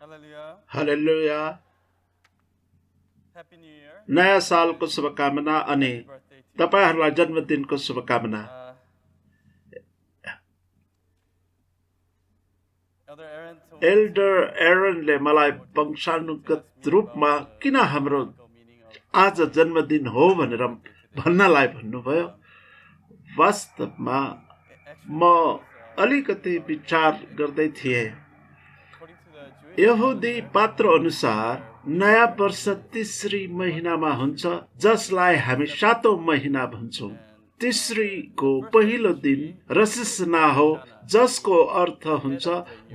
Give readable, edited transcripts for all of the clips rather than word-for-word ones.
Hallelujah. हालेलुया। Happy New Year. नयाँ सालको शुभकामना अनि Happy birthday to you. तपाईहरुलाई जन्मदिनको शुभकामना। एल्डर एरनले मलाई वंशानुगत रूपमा किन हाम्रो आज जन्मदिन हो भनेर भन्नलाई भन्नुभयो। वास्तवमा म अलिकति विचार गर्दै थिए। यहुदी पात्र अनुसार नयाँ वर्ष तीसरी महिनामा हुन्छ, जसलाई हामी सातौं महिना भन्छौं। तीसरीको पहिलो दिन रसिसना हो, जसको अर्थ हुन्छ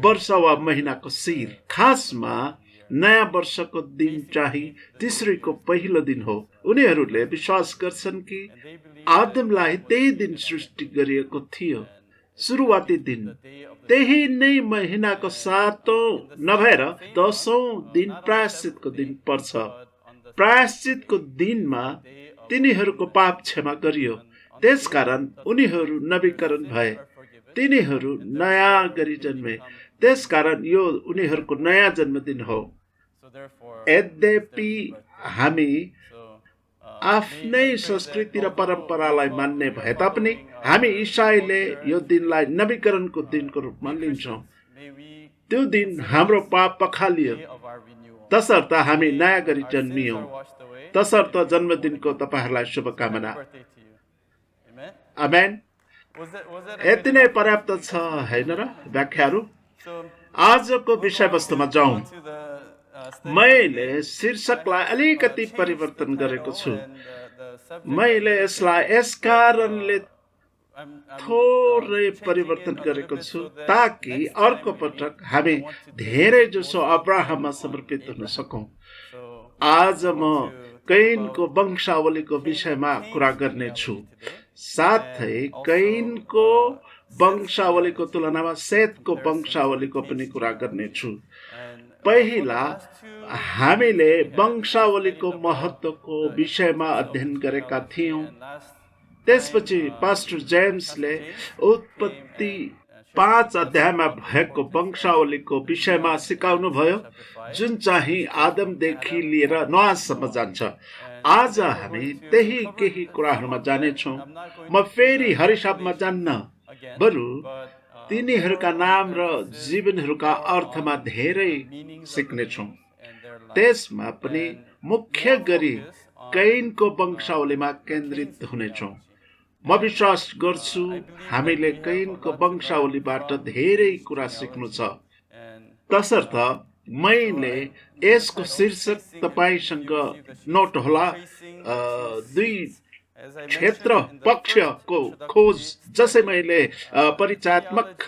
वर्ष वा महिनाको शिर। खासमा नयाँ वर्षको दिन चाहिँ तीसरीको पहिलो दिन हो। उनीहरूले विश्वास गर्छन् कि आदमलाई त्यही दिन सृष्टि गरिएको थियो, सुरुवाती दिन। त्यही नै महिनाको सातौं नभएर 10औं दिन प्रायश्चितको दिन पर्छ। प्रायश्चितको दिनमा तिनीहरूको पाप क्षमा गरियो, त्यसकारण उनीहरू नवीकरण भए, तिनीहरू नयाँ गरी जन्मे, त्यसकारण यो उनीहरूको नयाँ जन्मदिन हो। यद्यपि हामी आफ्नै संस्कृति र परम्परालाई मान्ने भए तापनि हामी ईसाईले यो दिनलाई नवीकरणको दिनको रूपमा लिन्छौं। त्यो दिन हाम्रो पाप पखालियो, तसर्थ हामी नयाँ गरी जन्मियौं। तसर्थ जन्मदिनको तपाईहरुलाई शुभकामना। आमेन। यति नै पर्याप्त छ हैन र व्याख्याहरू? आजको विषयवस्तुमा जाउँ। मैले शीर्षकलाई अलिकति परिवर्तन गरेको छु। मैले यसलाई यस कारणले थोरै परिवर्तन गरेको छु ताकि अर्को पटक हामी धेरै जसो अब्राहममा समर्पित हुन सकौं। आज म कैनको वंशावलीको विषयमा कुरा गर्नेछु, साथै कैनको वंशावलीको तुलनामा सेतको वंशावलीको पनि कुरा गर्नेछु। पहिला हामीले वंशावलीको महत्त्वको विषयमा अध्ययन गरेका थियौं। त्यसपछि पास्टर जेम्सले उत्पत्ति 5 अध्यायमा भएको वंशावलीको विषयमा सिकाउनु भयो, जुन चाहिँ आदमदेखि लिएर नोआसम्म जान्छ। आज हामी त्यही केही कुराहरूमा जानेछौँ। म फेरि हरिसाबमा जान्न, बरु तिनीहरूका नाम र जीवनहरूका अर्थमा धेरै सिक्नेछौँ। त्यसमा पनि मुख्य गरी कैनको वंशावलीमा केन्द्रित हुनेछौँ। म विश्वास गर्छु हामीले कैनको वंशावलीबाट धेरै कुरा सिक्नु छ। तसर्थ मैले यसको शीर्षक तपाईसँग नोट होला, 2 क्षेत्र पक्षको खोज। जसै मैले परिचयात्मक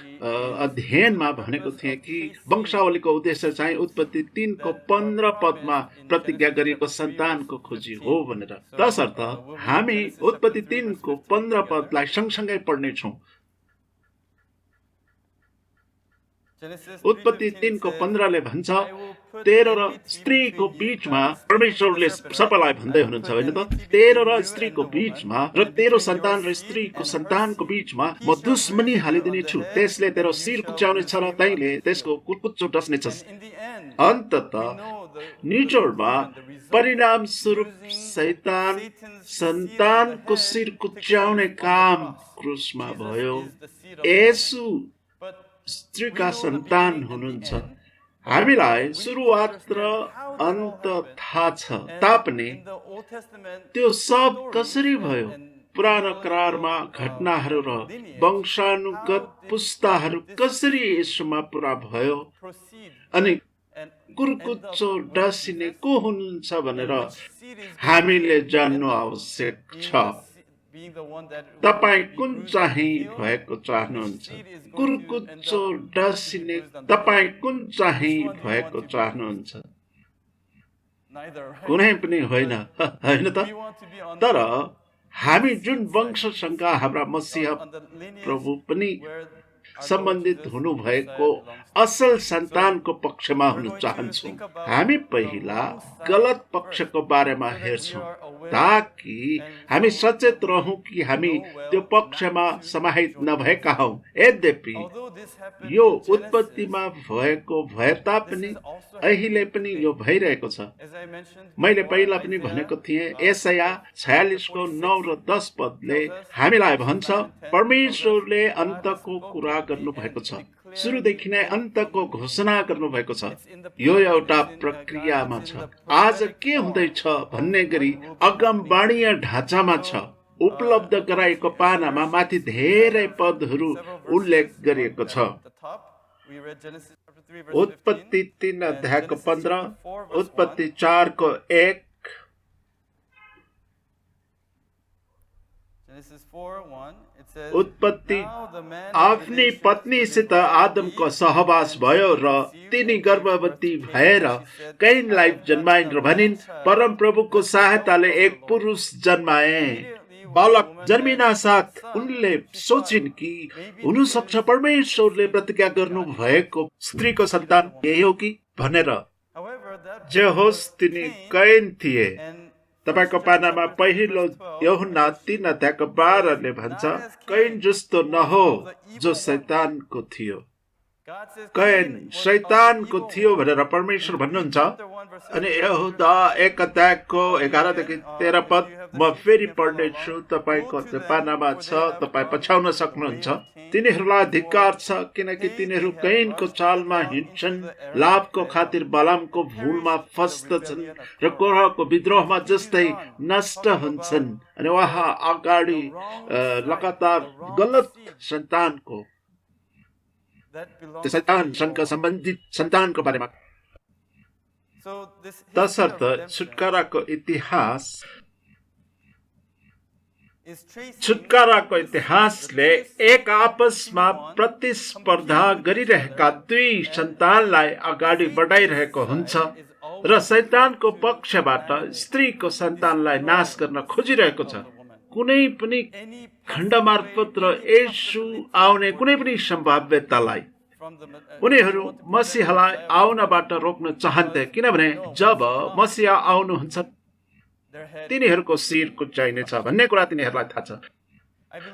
अध्ययनमा भनेको थिएँ कि वंशावलीको उद्देश्य चाहिँ उत्पत्ति 3 को 15 पदमा प्रतिज्ञा गरिएको सन्तानको खोजी हो भनेर। तसर्थ हामी उत्पत्ति 3 को 15 पदलाई सँगसँगै पढ्नेछौँ। उत्पत्ति 3 को 15 ले भन्छ, तेरो र स्त्रीको बीचमा, परमेश्वरले सर्पलाई भन्दै हुनुहुन्छ हैन त, तेरो र स्त्रीको बीचमा र तेरो सन्तान र स्त्रीको सन्तानको बीचमा म दुश्मनी हालिदिने छु। त्यसले तेरो शिर कुच्याउनेछ र तैले त्यसको कुर्कुच्चो डस्नेछस्। अन्ततः निचोडमा परिणाम स्वरूप शैतान सन्तानको शिर कुच्याउने काम क्रुसमा भयो। येशू स्त्रीका सन्तान हुनुहुन्छ। हामीलाई सुरुवात र अन्त थाहा छ, तापनि त्यो सब कसरी भयो? पुरानो करारमा घटनाहरू र वंशानुगत पुस्ताहरू कसरी यसमा पुरा भयो अनि कुर्कुच्चो डसिने को हुनुहुन्छ भनेर हामीले जान्नु आवश्यक छ। तपाई कुन चाहिँ भएको चाहनुहुन्छ? कुर्कुच्चो डसिने तपाई कुन चाहिँ भएको चाहनुहुन्छ? कुनै पनि होइन, होइन त? तर हामी जुन वंशसँग हाम्रा मसीह प्रभु पनि सम्बन्धित हुनु भएको असल सन्तानको पक्षमा हुन चाहन्छौँ। हामी पहिला गलत पक्षको बारेमा हेर्छौँ ताकि हामी सचेत रहौं कि हामी त्यो पक्षमा समाहित नभएका हौं। यद्यपि यो उत्पत्तिमा भएको भए तापनि अहिले पनि यो भइरहेको छ। मैले पहिला पनि भनेको थिएँ, यशाया 46:9 र 10 पदले हामीलाई भन्छ परमेश्वरले अन्तको कुरा गर्नुभएको छ, सुरुदेखि नै अन्तको घोषणा गर्नुभएको छ। यो एउटा प्रक्रियामा छ। आज के हुँदैछ भन्ने गरी अगमवाणीय ढाँचामा छ। उपलब्ध गराएको पानामा माथि धेरै पदहरू उल्लेख गरिएको छ। उत्पत्ति 3:15, उत्पत्ति 4:1, उत्पत्ति आफ्नी पत्नीसित आदमको सहवास भयो र तिनी गर्भवती भएर कैनलाई जन्माइन् र भनिन् परमप्रभुको सहायताले एक पुरुष जन्माए। बालक जन्मिना साथ उनले सोचिन् कि हुन सक्छ परमेश्वरले प्रतिज्ञा गर्नु भएको स्त्रीको सन्तान यही हो कि भनेर। जे होस् तिनी कैन थिए। तपाईको पानामा पहिलो यूहन्ना 3:12 भन्छ कैन जस्तो नहो जो शैतानको थियो। कैन शैतानको थियो भनेर परमेश्वर भन्नुहुन्छ। अनि यहुदा 1:11-13 पद म फेरि पढ्नेछु, तपाईको पानामा छ, तपाई पछ्याउन सक्नुहुन्छ। तिनीहरूलाई धिक्कार छ किनकि तिनीहरू कैनको चालमा हिँड्छन्, लाभको खातिर बालामको भुलमा फस्दछन् र कोरहको विद्रोहमा जस्तै नष्ट हुन्छन्। अनि उहाँ अगाडि लगातार गलत सन्तानको शैतानसँग सम्बन्धित सन्तानको बारेमा। तसर्थ छुटकाराको इतिहासले एक आपसमा प्रतिस्पर्धा गरिरहेका दुई सन्तानलाई अगाडि बढाइरहेको हुन्छ र शैतानको पक्षबाट स्त्रीको सन्तानलाई नाश गर्न खोजिरहेको छ। कुनै पनि खण्ड मार्फत र येशू आउने कुनै पनि सम्भाव्यतालाई उनीहरू मसीहलाई आउनबाट रोक्न चाहन्थे, किनभने जब मसीहा आउनुहुन्छ तिनीहरूको शिर कुच्चाइनेछ भन्ने कुरा तिनीहरूलाई थाहा छ।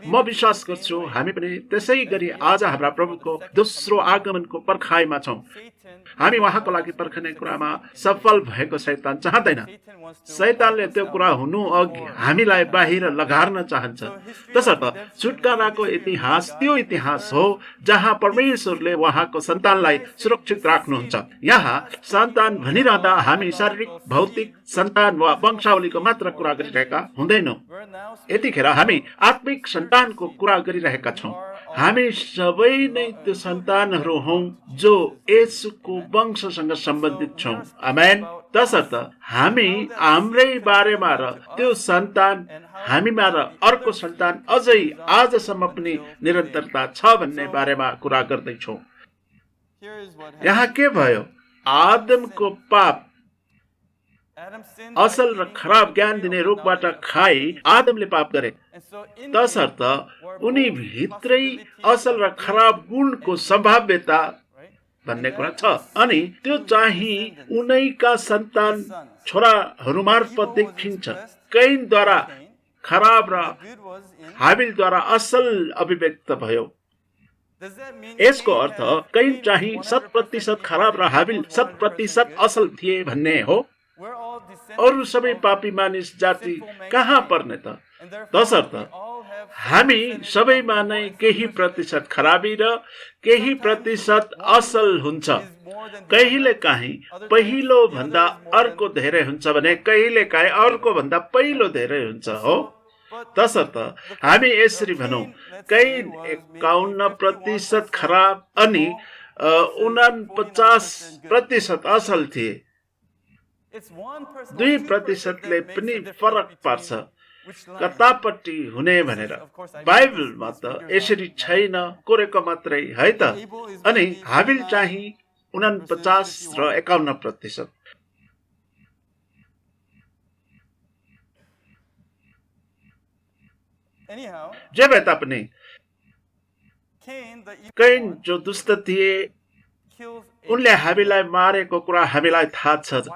म विश्वास गर्छु हामी पनि त्यसै गरी आज हाम्रा प्रभुको दोस्रो आगमनको पर्खाइमा छौं। हामी उहाँको लागि पर्खने कुरामा सफल भएको शैतान चाहँदैन। शैतानले त्यो कुरा हुनु अघि हामीलाई बाहिर लगार्न चाहन्छ। तसर्थ छुटकाराको इतिहास त्यो इतिहास हो जहाँ परमेश्वरले उहाँको सन्तानलाई सुरक्षित राख्नुहुन्छ। यहाँ सन्तान भनिरहँदा हामी शारीरिक भौतिक सन्तान वा वंशावलीको मात्र कुरा गरिरहेका हुँदैनौँ। यतिखेर हामी आत्मिक सन्तानको कुरा गरिरहेका छौँ। हामी सबै नै त्यो सन्तानहरू हौं जो येशूको वंशसँग सम्बन्धित छौं। आमेन। तसर्थ हामी हाम्रै बारेमा र त्यो सन्तान हामीमा र अर्को सन्तान अझै आजसम्म पनि निरन्तरता छ भन्ने बारेमा कुरा गर्दैछौँ। यहाँ के भयो? आदमको पाप असल र खराब ज्ञान दिने रुखबाट खाई आदमले पाप गरे। तसर्थ उनी भित्रै असल र खराब गुणको सम्भाव्यता भन्ने कुरा छ। अनि त्यो चाहिँ उनैका सन्तान छोराहरू मार्फत देखिन्छ। कैनद्वारा खराब र हाबिलद्वारा असल अभिव्यक्त भयो। यसको अर्थ कैन चाहिँ 100% खराब र हाबिल 100% असल थिए भन्ने हो। अरू सबै पापी मानिस जाति कहाँ पर्ने त? तसर्थ हामी सबैमा नै केही प्रतिशत खराबी र केही प्रतिशत असल हुन्छ। कहिले काहीँ पहिलो भन्दा अर्को धेरै हुन्छ भने कहिले काहीँ अर्को भन्दा पहिलो धेरै हुन्छ हो। तसर्थ हामी यसरी भनौं कैन 51% खराब अनि 49% असल थिए। 2%ले पनि फरक पार्छ कतापट्टि हुने भनेर। बाइबलमा त यसरी छैन, कोरेको मात्रै है त। अनि हाबिल चाहिँ 49 र 51%। जे भए तापनि कैन जो दुष्ट थिए उनले हाबिललाई मारेको कुरा हामीलाई थाहा छ।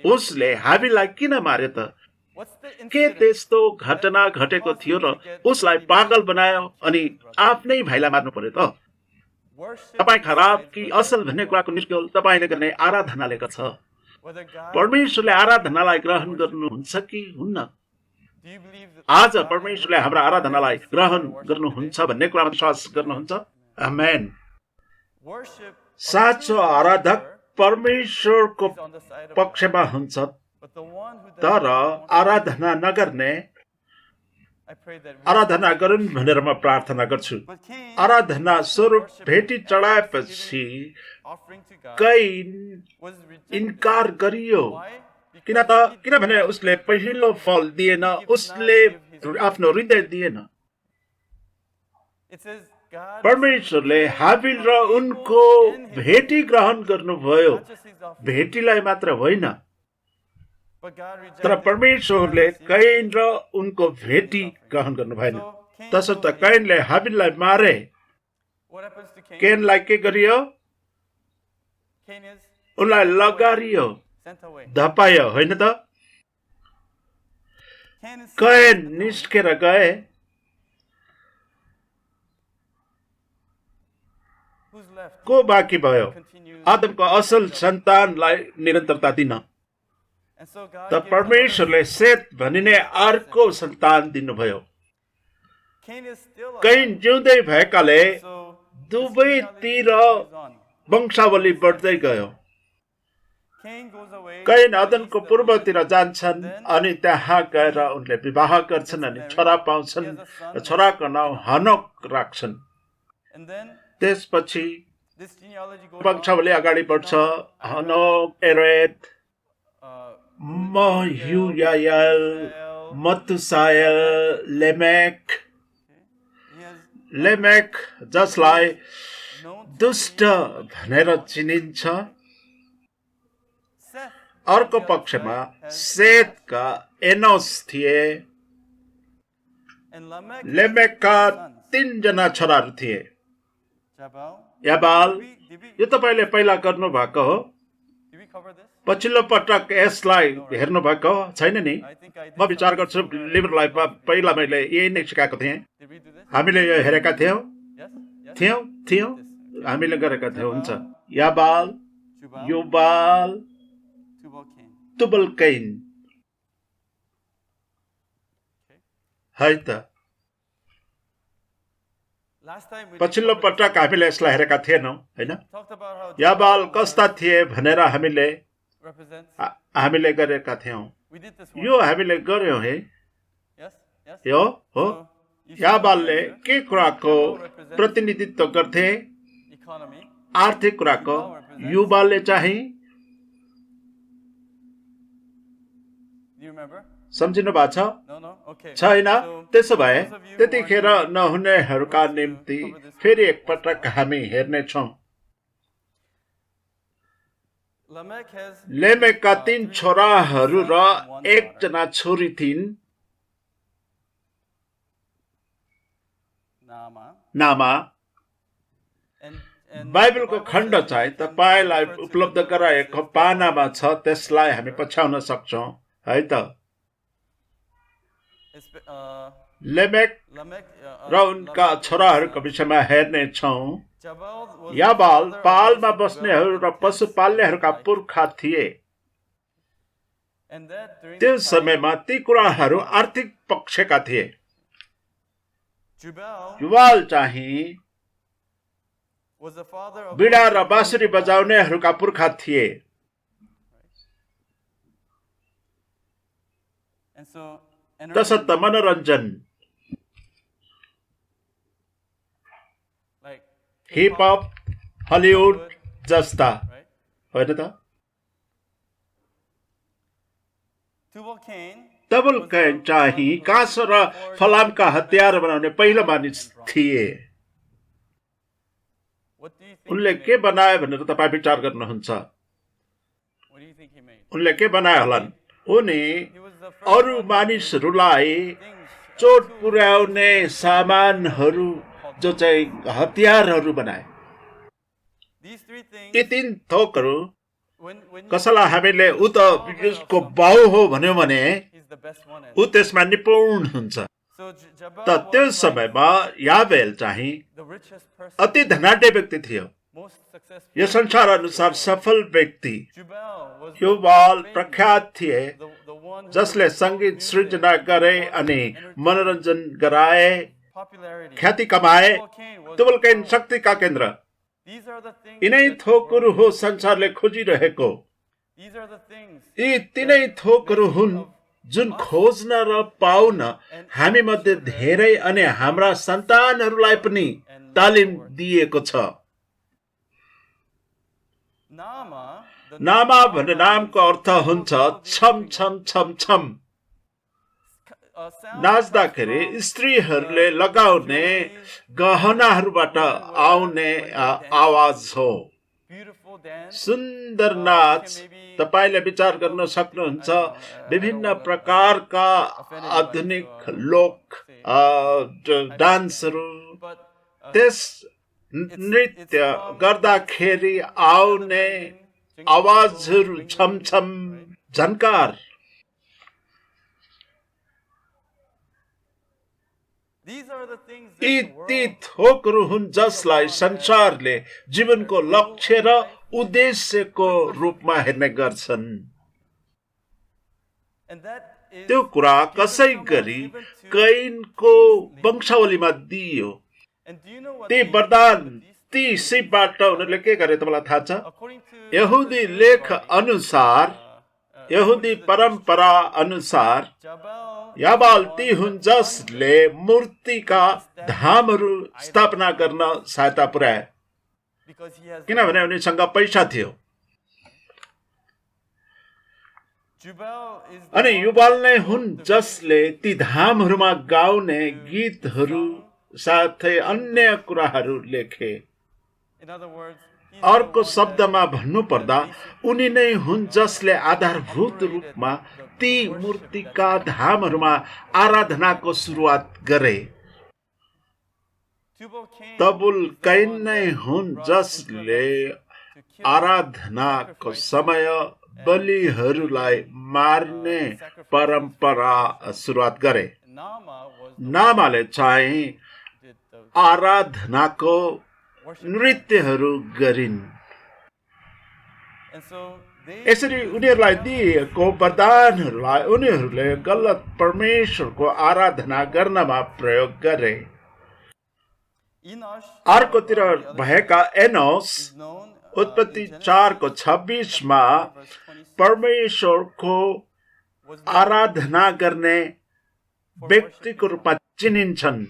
उसले हाबिललाई किन मारे त? के त्यस्तो घटना घटेको थियो र उसलाई पागल बनायो अनि आफ्नै भाइलाई मार्नु पर्यो त? तपाईँ खराब कि असल भन्ने कुराको निर्क्योल तपाईँले गर्ने आराधनाले गर्छ। परमेश्वरले आराधनालाई ग्रहण गर्नुहुन्छ कि हुन्न? आज परमेश्वरले हाम्रो आराधनालाई ग्रहण गर्नुहुन्छ भन्ने कुरामा विश्वास गर्नुहुन्छ? आमेन। साँचो आराधक परमेश्वरको पक्षमा हुन्छ, तर आराधना नगर्ने आराधना गरून् भनेर म प्रार्थना गर्छु। आराधना स्वरूप भेटी चढाएपछि कैन इन्कार गरियो। किनभने उसले पहिलो फल दिएन, उसले आफ्नो हृदय दिएन। परमेश्वरले हाबिल र उनको भेटी ग्रहण गर्नुभयो, भेटीलाई मात्र होइन, तर परमेश्वरले कैन र उनको भेटी ग्रहण गर्नु भएन। तसर्थ कैनले हाबिललाई मारे। कैनलाई के गरियो? उनलाई लगारियो, धपायो, होइन त? कैन निस्केर गए। को बाँकी भयो? आदमको असल सन्तानलाई निरन्तरता दिन। त परमेश्वरले सेत भनिने अर्को सन्तान दिनुभयो। कैन जिउँदै भएकाले दुवैतिर वंशावली बढ्दै गयो। कैन अदनको पूर्वतिर जान्छन् अनि त्यहाँ गएर उनले विवाह गर्छन् अनि छोरा पाउँछन्। छोराको नाउँ हनोक राख्छन्। त्यसपछि वंशावली अगाडि बढ्छ। हनोक, एरेद, महुयायल, मतुसायल, लेमेक, जसलाई दुष्ट भनेर चिनिन्छ। अर्को पक्षमा सेतका एनोस थिए। लेमेकका 3 जना छोराहरू थिए। याबाल, यो तपाईँले पहिला गर्नु भएको हो? पछिल्लो पटक यसलाई हेर्नु भएको छैन नि? म विचार गर्छु लिबर लाइफमा पहिला मैले यही नै सिकाएको थिएँ। हामीले यो हेरेका थियौँ, हामीले गरेका थियौँ। हुन्छ, याबाल, युबाल, तुबल कैन, है त? पछिल्लो पटक हामीले यसलाई हेरेका थिएनौँ, होइन? याबाल कस्ता थिए भनेर हामीले गरेका थियौँ। यो हामीले गर्यौँ है? यो हो। याबालले के कुराको प्रतिनिधित्व गर्थे? आर्थिक कुराको। युबालले चाहिँ सम्झिनु भएको छ? छैन? त्यसो भए त्यतिखेर नहुनेहरूका निम्ति फेरि एकपटक हामी हेर्नेछौँ। लेमेकका 3 छोराहरू र 1 जना छोरी थिइन्। नामा। बाइबलको खण्ड चाहिँ तपाईँलाई उपलब्ध गराएको पानामा छ, त्यसलाई हामी पछ्याउन सक्छौँ, है त? लेमेक र उनका छोराहरूको विषयमा हेर्नेछौँ। याबाल पालमा बस्नेहरू र पशुपाल्नेहरूका पुर्खा थिए। त्यो समयमा ती कुराहरू आर्थिक पक्षका थिए। युबाल चाहिँ बिडा र बाँसुरी बजाउनेहरूका पुर्खा थिए। तसर्थ मनोरञ्जन, हिपहप, हलिउड जस्ता, होइन त? तुबल कैन चाहिँ काँसो र फलामका हतियार बनाउने पहिलो मानिस थिए। उनले के बनाए भनेर तपाईँ विचार गर्नुहुन्छ? उनले के बनाए होलान्? उनी अरू मानिसहरूलाई चोट पुर्याउने सामानहरू, जो चाहिँ हतियारहरू बनाए। यी 3 थोकहरू कसैलाई हामीले ऊ त यसको बाउ हो भन्यो भने ऊ त्यसमा निपुण हुन्छ। त त्यो समयमा याबेल चाहिँ अति धनाढ्य व्यक्ति थियो, यो संसार अनुसार सफल व्यक्ति। युबाल प्रख्यात थिए जसले संगीत सृजना गरे अनि मनोरञ्जन गराए, ख्याति कमाए, तुबुल-कैन शक्तिका केन्द्र। यिनै थोकहरू हो संसारले खोजिरहेको। यी तिनै थोकहरू हुन् जुन खोज्न र पाउन हामी मध्ये धेरै अनि हाम्रा सन्तानहरूलाई पनि तालिम दिएको छ। नामा भन्ने नामको अर्थ हुन्छ छम छम छम छम। नाच्दाखेरि स्त्रीहरूले लगाउने गहनाहरूबाट आउने आवाज हो। सुन्दर नाच तपाईले विचार गर्न सक्नुहुन्छ। विभिन्न प्रकारका आधुनिक लोक डान्सहरू, त्यस नृत्य गर्दाखेरि आउने आवाजहरू छम छम झन्कार। यी ती थोकहरू हुन् जसलाई संसारले जीवनको लक्ष्य र उद्देश्यको रूपमा हेर्ने गर्छन्। त्यो कुरा कसै गरी कैनको वंशावलीमा दिइयो। ती वरदान, ती सिपबाट उनीहरूले के गरे तपाईँलाई थाहा छ? यहुदी लेख अनुसार, यहुदी परम्परा अनुसार याबाल ती हुन् जसले मूर्तिका धामहरू स्थापना गर्न सहायता पुर्याए, किनभने उनीसँग पैसा थियो। अनि युबाल नै हुन् जसले ती धामहरूमा गाउने गीतहरू साथै अन्य कुराहरू लेखे। अर्को शब्दमा भन्नुपर्दा उनी नै हुन् जसले आधारभूत रूपमा ती मूर्तिका धामहरूमा आराधनाको सुरुवात गरे। तुबुल-कैन नै हुन् जसले आराधनाको समय बलिहरूलाई मार्ने परम्परा सुरुवात गरे। नामाले चाहिँ आराधनाको नृत्यहरू गरिन्। यसरी उनीहरूलाई दिएको वरदानहरूलाई उनीहरूले गलत परमेश्वरको आराधना गर्नमा प्रयोग गरे। अर्कोतिर भएका एनोस उत्पत्ति 4:26 परमेश्वरको आराधना गर्ने व्यक्तिको रूपमा चिनिन्छन्।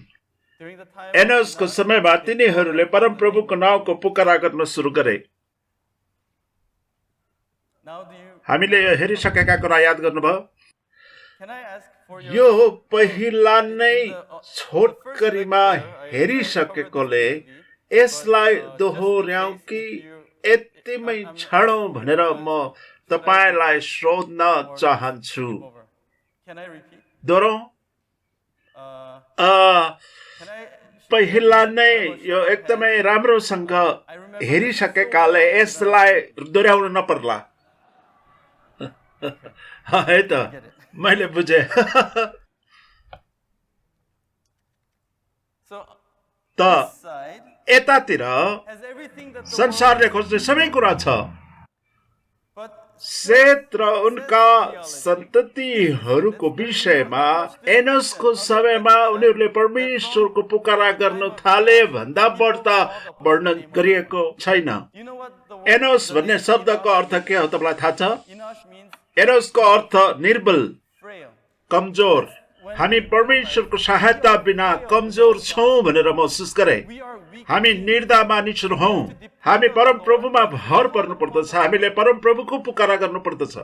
एनोसको समयमा तिनीहरूले परमप्रभुको नाउँको पुकारा गर्न सुरु गरे। हामीले यो हेरिसकेका कुरा याद गर्नुभयो? यो पहिला नै छोटकरीमा हेरिसकेकोले यसलाई दोहोर्याउँ कि यतिमै छाडौँ भनेर म तपाईलाई सोध्न चाहन्छु। दोहोरौँ? पहिला नै यो एकदमै राम्रोसँग हेरिसकेकाले यसलाई दोहोर्याउनु नपर्ला। है त, मैले बुझे। त यतातिर संसारले खोज्ने सबै कुरा छ। सेत र उनका सन्ततिहरूको विषयमा एनोसको समयमा उनीहरूले परमेश्वरको पुकारा गर्न थाले भन्दा बढ्ता वर्णन गरिएको छैन। एनोस भन्ने शब्दको अर्थ के हो तपाईँलाई थाहा छ? एनोसको अर्थ निर्बल, कमजोर। हामी परमेश्वरको सहायता बिना कमजोर छौं भनेर महसुस गरे। हामी निर्दय मानिसहरू हौं। हामी परम प्रभुमा भर पर्नु पर्दछ। हामीले परम प्रभुको पुकारा गर्नु पर्दछ।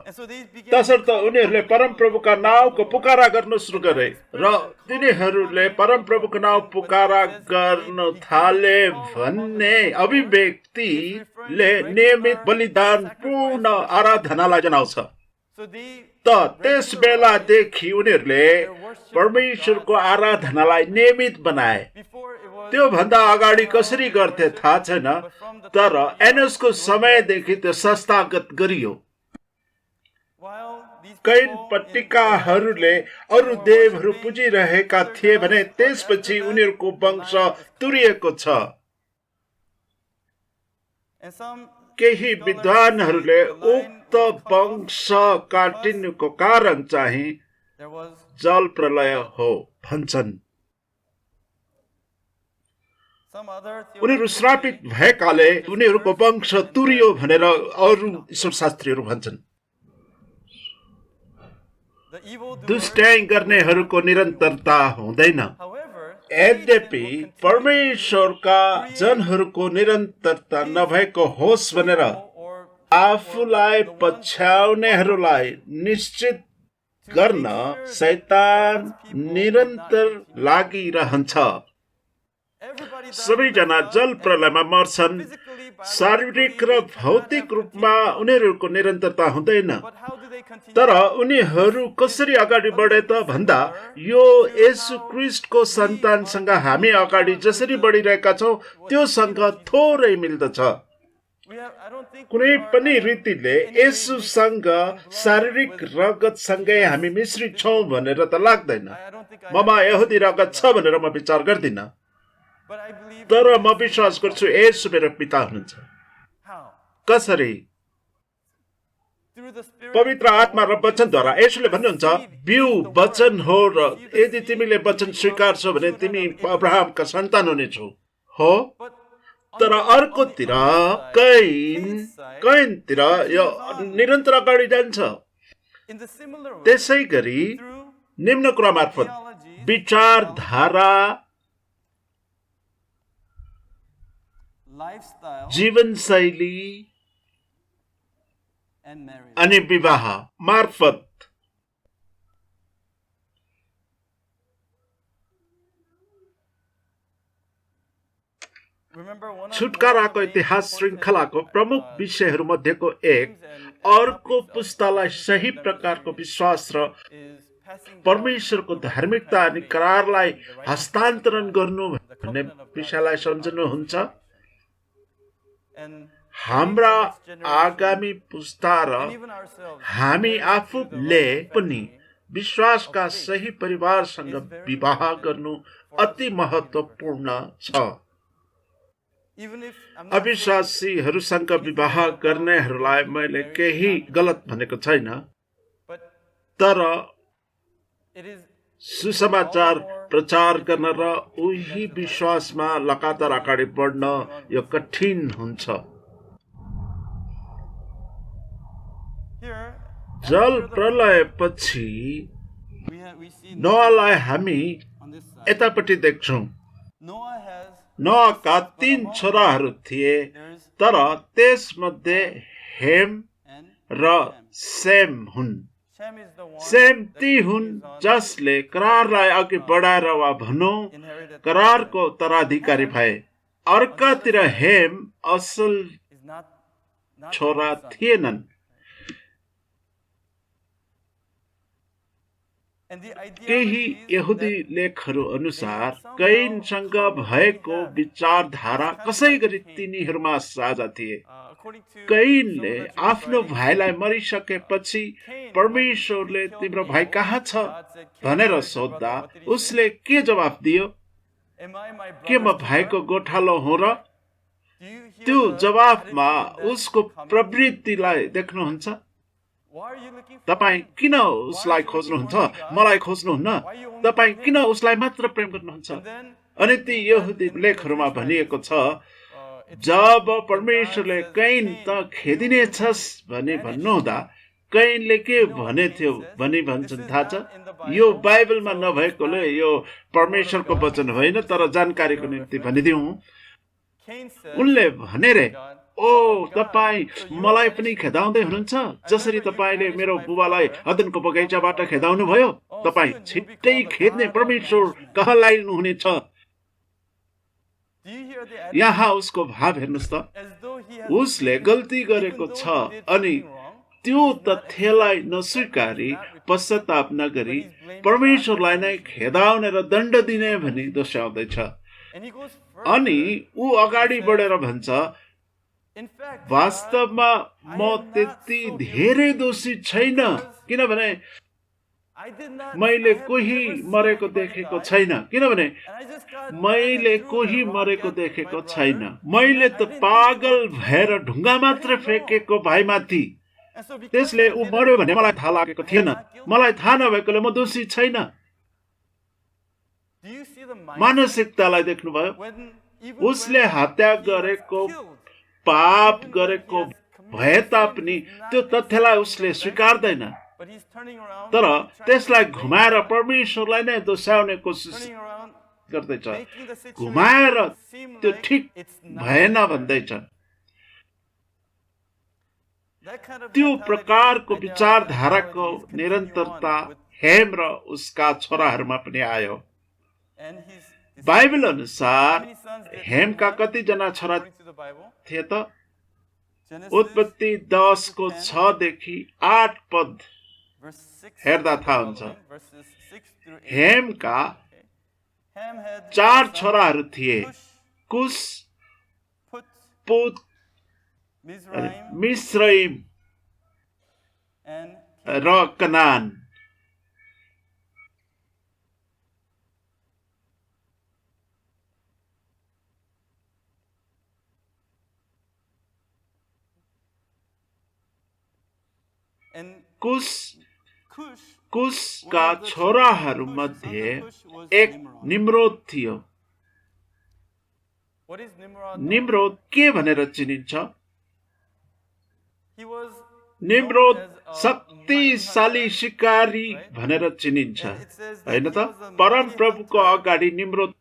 तसर्थ उनीहरूले परम प्रभुका नाउँको पुकारा गर्न सुरु गरे र तिनीहरूले परम प्रभुको नाउँ पुकारा गर्न थाले भन्ने अभिव्यक्तिले नियमित बलिदान पूर्ण आराधनालाई जनाउँछ। त त्यस बेलादेखि उनीहरूले परमेश्वरको आराधनालाई नियमित बनाए। त्यो भन्दा अगाडि कसरी गर्थे थाहा छैन, तर एनोसको समयदेखि त्यो संस्थागत गरियो। कैन पट्टिकाहरूले अरू देवहरू पुजिरहेका थिए भने त्यसपछि उनीहरूको वंश तुरिएको छ। केही विद्वानहरूले उक्त वंश काटिनुको कारण चाहिँ जल प्रलय हो भन्छन्। उनीहरू श्रापित भएकाले उनीहरूको वंश तुरियो भनेर अरू ईश्वरशास्त्रीहरू भन्छन्। दुष्टाइ गर्नेहरूको निरन्तरता हुँदैन। यद्यपि परमेश्वरका जनहरूको निरन्तरता नभएको होस् भनेर आफूलाई पछ्याउनेहरूलाई निश्चित गर्न शैतान निरन्तर लागिरहन्छ। सबैजना जल प्रलयमा मर्छन्। शारीरिक र भौतिक रूपमा उनीहरूको निरन्तरता हुँदैन। तर उनीहरू कसरी अगाडि बढे त भन्दा यो येशू ख्रीष्टको सन्तानसँग हामी अगाडि जसरी बढिरहेका छौँ त्योसँग थोरै मिल्दछ। कुनै पनि रीतिले येशूसँग शारीरिक रगतसँगै हामी मिश्रित छौँ भनेर त लाग्दैन। ममा यहुदी रगत छ भनेर म विचार गर्दिन, तर म विश्वास गर्छु येशू मेरो पिता हुनुहुन्छ। कसरी? पवित्र आत्मा र वचनद्वारा। येशूले भन्नुहुन्छ बिउ वचन हो र यदि तिमीले वचन स्वीकार्छौ भने तिमी अब्राहमका सन्तान हुनेछौ। हो, तर अर्कोतिर कैनतिर यो निरन्तर अगाडि जान्छ। त्यसै गरी निम्न कुरा मार्फत विचारधारा, जीवनशैली अनि विवाह मार्फत छुटकाराको इतिहास श्रृङ्खलाको प्रमुख विषयहरू मध्येको एक अर्को पुस्तालाई सही प्रकारको विश्वास र परमेश्वरको धार्मिकता अनि करारलाई हस्तान्तरण गर्नु भन्ने विषयलाई सम्झनुहुन्छ। हाम्रा आगामी पुस्ता र हामी आफूले पनि विश्वासका सही परिवारसँग विवाह गर्नु अति महत्त्वपूर्ण छ। अविश्वासीहरूसँग विवाह गर्नेहरूलाई मैले केही गलत भनेको छैन, तर सुसमाचार प्रचार गर्न र उही विश्वासमा लगातार अगाडि बढ्न यो कठिन हुन्छ। जल प्रलयपछि नोआलाई हामी यतापट्टि देख्छौँ। नोआका 3 छोराहरू थिए, तर त्यसमध्ये हेम र सेम हुन्। सेम ती हुन् जसले करारलाई अघि बढाएर वा भनौँ करारको उत्तराधिकारी भए। अर्कातिर हेम असल छोरा थिएनन्। केही यहुदी लेखहरू अनुसार कैनसँग भएको विचारधारा कसै गरी तिनीहरूमा साझा थिए। कैनले आफ्नो भाइलाई मरिसकेपछि परमेश्वरले तिम्रो भाइ कहाँ छ भनेर सोध्दा उसले के जवाफ दियो? के म भाइको गोठालो हो र? त्यो जवाफमा उसको प्रवृत्तिलाई देख्नुहुन्छ। तपाईँ किन उसलाई खोज्नुहुन्छ? मलाई खोज्नुहुन्न? तपाईँ किन उसलाई मात्र प्रेम गर्नुहुन्छ? अनि ती यहुदी लेखहरूमा भनिएको छ जब परमेश्वरले कैन त खेदिनेछस् भनी भन्नुहुँदा कैनले के भनेथ्यो भनी भन्छन् थाहा छ? यो बाइबलमा नभएकोले यो परमेश्वरको वचन होइन, तर जानकारीको निम्ति भनिदिउँ। उनले भने रे, ओ तपाईँ मलाई पनि खेदाउँदै हुनुहुन्छ जसरी तपाईँले मेरो बुबालाई अदनको बगैँचाबाट खेदाउनु भयो। तपाईँ छिट्टै खेद्ने परमेश्वर कहाँ लाइनुहुनेछ। यहाँ उसको भाव हेर्नुहोस् त। उसले गल्ती गरेको छ अनि त्यो तथ्यलाई नस्वीकारी पश्चाताप नगरी परमेश्वरलाई नै खेदाउने र दण्ड दिने भनी दोस्याउँदैछ। अनि ऊ अगाडि बढेर भन्छ वास्तवमा म त्यति धेरै दोषी छैन किनभने मैले कोही मरेको देखेको छैन, किनभने मैले कोही मरेको देखेको छैन। मैले त पागल भएर ढुङ्गा मात्र फेकेको भाइमाथि, त्यसले ऊ मर्यो भने मलाई थाहा लागेको थिएन। मलाई थाहा नभएकोले म दोषी छैन। मानसिकतालाई देख्नुभयो? उसले हत्या गरेको, पाप गरेको भए तापनि त्यो तथ्यलाई उसले स्वीकार्दैन, तर त्यसलाई घुमाएर परमेश्वरलाई नै दोस्याउने कोसिस गर्दैछ। घुमाएर त्यो ठिक भएन भन्दैछ। त्यो प्रकारको विचारधाराको निरन्तरता हेम र उसका छोराहरूमा पनि आयो। बाइबल अनुसार हेमका कतिजना छोरा थिए त? उत्पत्ति 10:6 देखि 8 पद हेर्दा थाहा हुन्छ। हेमका 4 छोराहरू थिए, कुश, पुत, मिस्रइम र कनान। कुशका छोराहरू मध्ये एक निम्रोद थियो। निम्रोद के भनेर चिनिन्छ? निम्रोद शक्तिशाली शिकारी भनेर चिनिन्छ, हैन त? परम प्रभुको अगाडि निम्रोद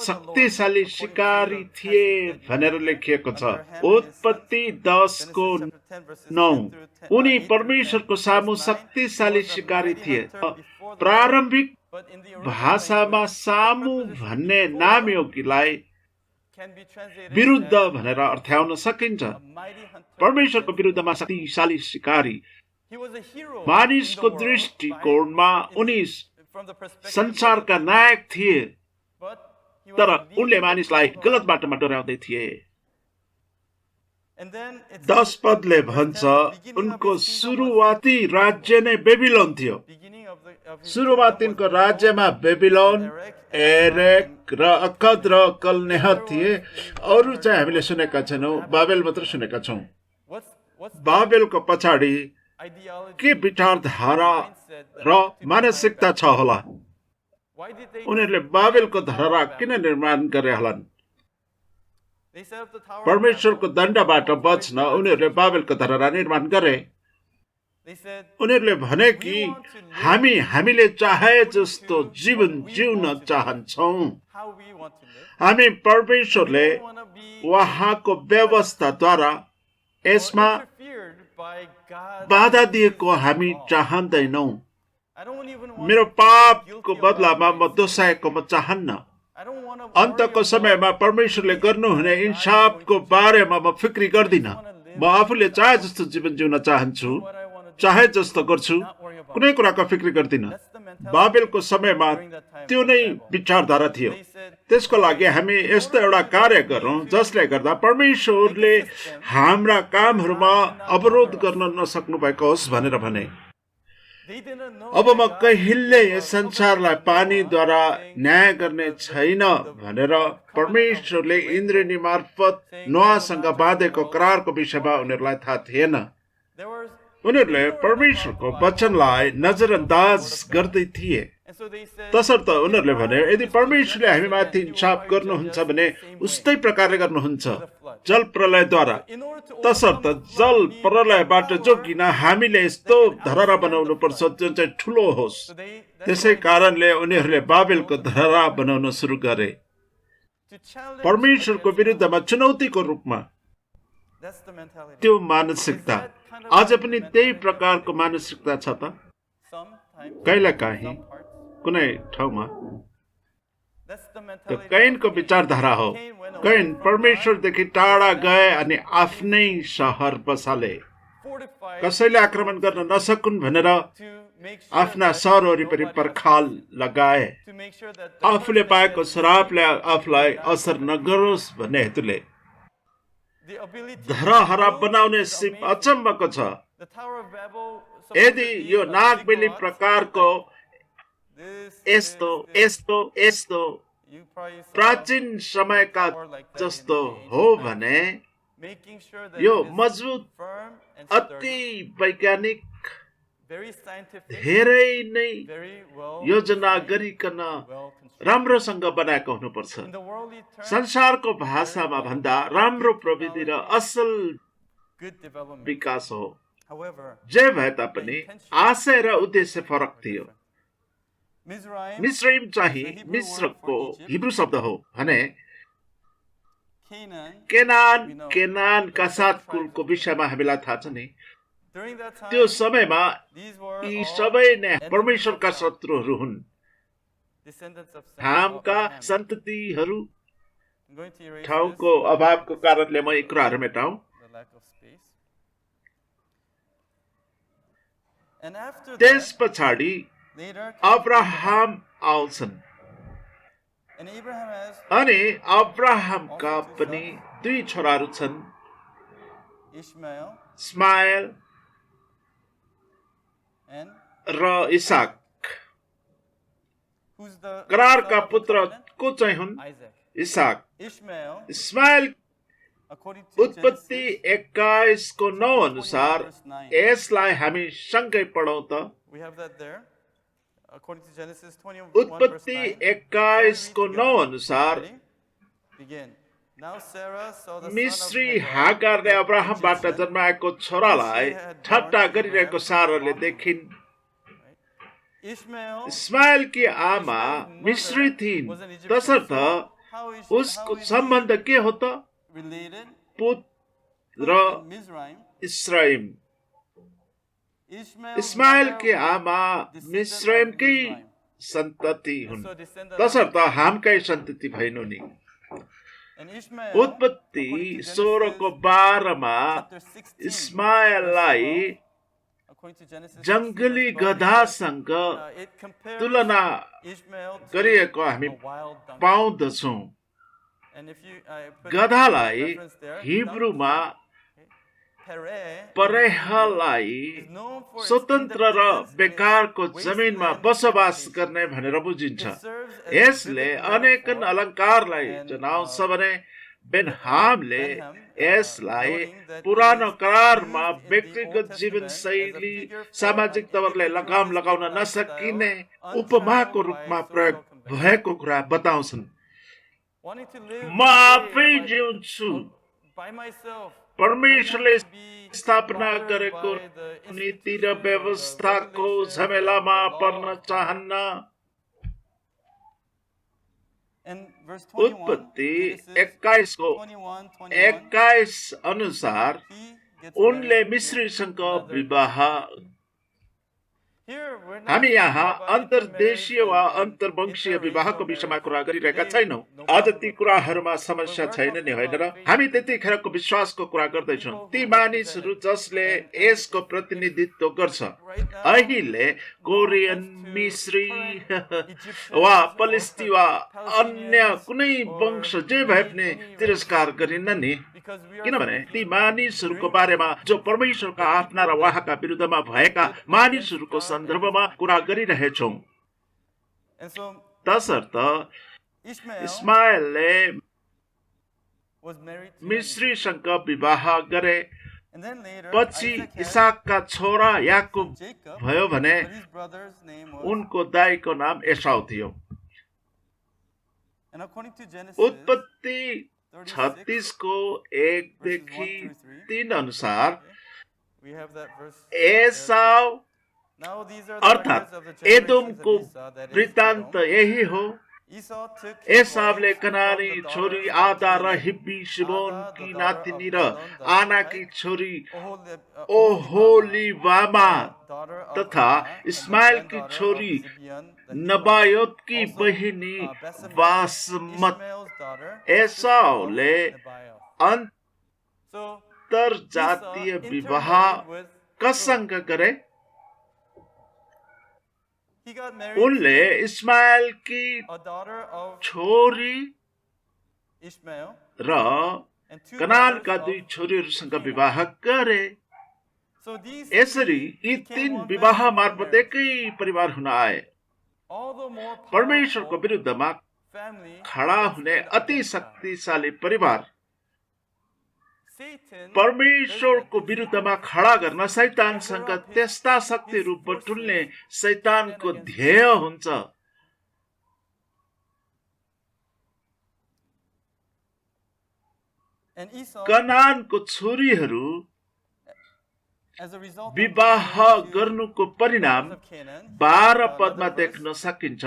शक्तिशाली शिकारी थिए भनेर लेखिएको छ। उत्पत्ति 10:9 उनी परमेश्वरको सामु शक्तिशाली शिकारी थिए। प्रारम्भिक भाषामा सामु भन्ने नामयोगीलाई विरुद्ध भनेर अर्थ्याउन सकिन्छ। परमेश्वरको विरुद्धमा शक्तिशाली शिकारी। मानिसको दृष्टिकोणमा उनी संसारका नायक थिए, तर उनले मानिसलाई गलत बाटोमा डोर्याउँदै थिए। 10 पदले भन्छ उनको सुरुवाती राज्य नै बेबिलोन थियो। सुरुवातीको राज्यमा बेबिलोन, एरेक र अक्कद र कलनेह थिए। अरू चाहिँ हामीले सुनेका छैनौँ, बाबेल मात्र सुनेका छौँ। बाबेलको पछाडि के विचारधारा र मानसिकता छ होला? उनीहरूले बाबेलको धरहरा किन निर्माण गरे होलान्? परमेश्वरको दण्डबाट बच्न उनीहरूले बाबेलको धरहरा निर्माण गरे। उनीहरूले भने कि हामीले चाहे जस्तो जीवन जिउन चाहन्छौँ। हामी परमेश्वरले उहाँको व्यवस्थाद्वारा यसमा बाधा दिएको हामी चाहँदैनौँ। मेरो पापको बदलामा म दोषाएको म चाहन्न। अन्तको समयमा परमेश्वरले गर्नुहुने इन्साफको बारेमा म फिक्री गर्दिन। म आफूले चाहे जस्तो जीवन जिउन चाहन्छु, चाहे जस्तो गर्छु, कुनै कुराको फिक्री गर्दिन। बाबेलको समयमा त्यो नै विचारधारा थियो। त्यसको लागि हामी यस्तो एउटा कार्य गरौँ जसले गर्दा परमेश्वरले हाम्रा कामहरूमा अवरोध गर्न नसक्नु भएको होस् भनेर भने। अब म कहिल्यै यस संसारलाई पानीद्वारा न्याय गर्ने छैन भनेर परमेश्वरले इन्द्रिणी मार्फत नोआसँग बाँधेको करारको विषयमा उनीहरूलाई थाहा थिएन। उनीहरूले परमेश्वरको वचनलाई नजरअन्दाज गर्दै थिए। तसर्थ उनीहरूले भने यदि परमेश्वरले हामीमाथि इन्साफ गर्नुहुन्छ भने उस्तै प्रकारले गर्नुहुन्छ, जल प्रलयद्वारा। तसर्थ जल प्रलयबाट जोगिन हामीले यस्तो धरहरा बनाउनु पर्छ जुन चाहिँ ठुलो होस्। त्यसै कारणले उनीहरूले बाबेलको धरहरा बनाउन सुरु गरे, परमेश्वरको विरुद्धमा चुनौतीको रूपमा। त्यो मानसिकता आज पनि त्यही प्रकारको मानसिकता छ त? कहिलेकाहीँ कुनै ठाउँमा त्यो कैनको विचारधारा हो। कैन परमेश्वरदेखि टाढा गए अनि आफ्नै सहर बसाले। कसैले आक्रमण गर्न नसकुन् भनेर आफ्ना सहर वरिपरि पर्खाल लगाए। आफूले पाएको श्रापले आफूलाई असर नगरोस् भन्ने हेतुले। धरहरा बनाउने सिप अचम्मको छ। यदि यो नागबेली प्रकारको यस्तो प्राचीन समयका जस्तो हो भने यो मजबुत अति वैज्ञानिक धेरै नै योजना गरिकन राम्रोसँग बनाएको हुनुपर्छ। संसारको भाषामा भन्दा राम्रो प्रविधि र असल विकास हो। जे भए तापनि आशय र उद्देश्य फरक थियो। मिस्रैम चाहिँ मिस्रको हिब्रू शब्द हो भने केनानका 7 कुलको विषयमा हामीलाई थाहा छ नि। त्यो समयमा यी सबै नै परमेश्वरका शत्रुहरू हुन्। हामका सन्ततिहरू ठाउँको अभावको कारणले म यी कुराहरू मेटाउँ। त्यस पछाडि अब्राहम आउँछन् अनि अब्राहमका पनि 2 छोराहरू छन्, इस्माएल र इसाक। करारका पुत्र को चाहिँ हुन्? इसाक। इस्माएल उत्पत्ति 21 को 9 अनुसार यसलाई हामी सँगै पढौं त। उत्पत्ति 21 को 9 अनुसार मिस्री हागारले अब्राहमबाट जन्माएको छोरालाई ठट्टा गरिरहेको साराले देखिन्। इस्माएलकी आमा मिस्री थिइन्, तसर्थ उसको सम्बन्ध के हो त? पुत र इस्राइम। इस्माएलकी आमा मिस्रैमकै सन्तति हुन्, तसर्थ हामकै सन्तति भइनु नि। उत्पत्ति 16 को 12 मा इस्माएललाई जंगली गधासँग तुलना गरिएको हामी पाउँदछौं। गधालाई हिब्रूमा परेहलाई स्वतन्त्र र बेकारको जमिनमा बसोबास गर्ने भनेर बुझिन्छ। यसले अनेकन अलङ्कारलाई जनाउँछ भने बेनहामले यसलाई पुरानो करारमा व्यक्तिगत जीवन शैली, सामाजिक तवरले लगाम लगाउन नसकिने उपमाको रूपमा प्रयोग भएको कुरा बताउँछन्। म आफै जिउँछु, परमेश्वरले स्थापना गरेको नीति र व्यवस्थाको झमेलामा पर्न चाहन्न। उत्पत्ति 21 को 21 अनुसार उनले मिस्रीसँग विवाह। हामी यहाँ अन्तर्देशीय वा अन्तर्वंशीय विवाहको विषयमा कुरा गरिरहेका छैनौं। आज ती कुराहरूमा समस्या छैन नि, होइन र? हामी त्यतिखेरको विश्वासको कुरा गर्दैछौँ। ती मानिसहरू जसले यसको प्रतिनिधित्व गर्छ, अहिले कोरियन, मिस्री वा फलिस्ती वा अन्य कुनै वंश जे भए पनि तिरस्कार गरिन्न नि, किनभने ती मानिसहरूको बारेमा जो परमेश्वरका आफ्ना र उहाँका विरुद्धमा भएका मानिसहरूको सन्दर्भमा कुरा गरिरहेछौं। तसर्थ इस्माएलले मिस्रीसँग विवाह गरे। पछि इसाकका छोरा याकुब भयो भने उनको दाइको नाम एसाउ थियो। उत्पत्ति 36 को 1 देखि 3 अनुसार एसाउ अर्थात एदोमको वृत्तान्त यही हो। एसावले कनानी छोरी आदा र हिब्बी शिबोनकी नातिनी र आनाकी छोरी ओहोलिबामा तथा इस्माएलकी छोरी नबायोतकी बहिनी बासमत। एसावले अन्तर्जातीय विवाह कसँग गरे? उनले इस्माएल की छोरी र कनानका 2 छोरीहरूसँग विवाह गरे। यसरी यी तीन विवाह मार्फत एकै परिवार हुन आए। परमेश्वरको विरुद्धमा खडा हुने अति शक्तिशाली परिवार परमेश्वरको विरुद्धमा खडा गर्न शैतानसँग त्यस्ता शक्तिहरू बटुल्ने शैतानको ध्येय हुन्छ। कनानको छोरीहरू विवाह गर्नुको परिणाम 12 पदमा देख्न सकिन्छ।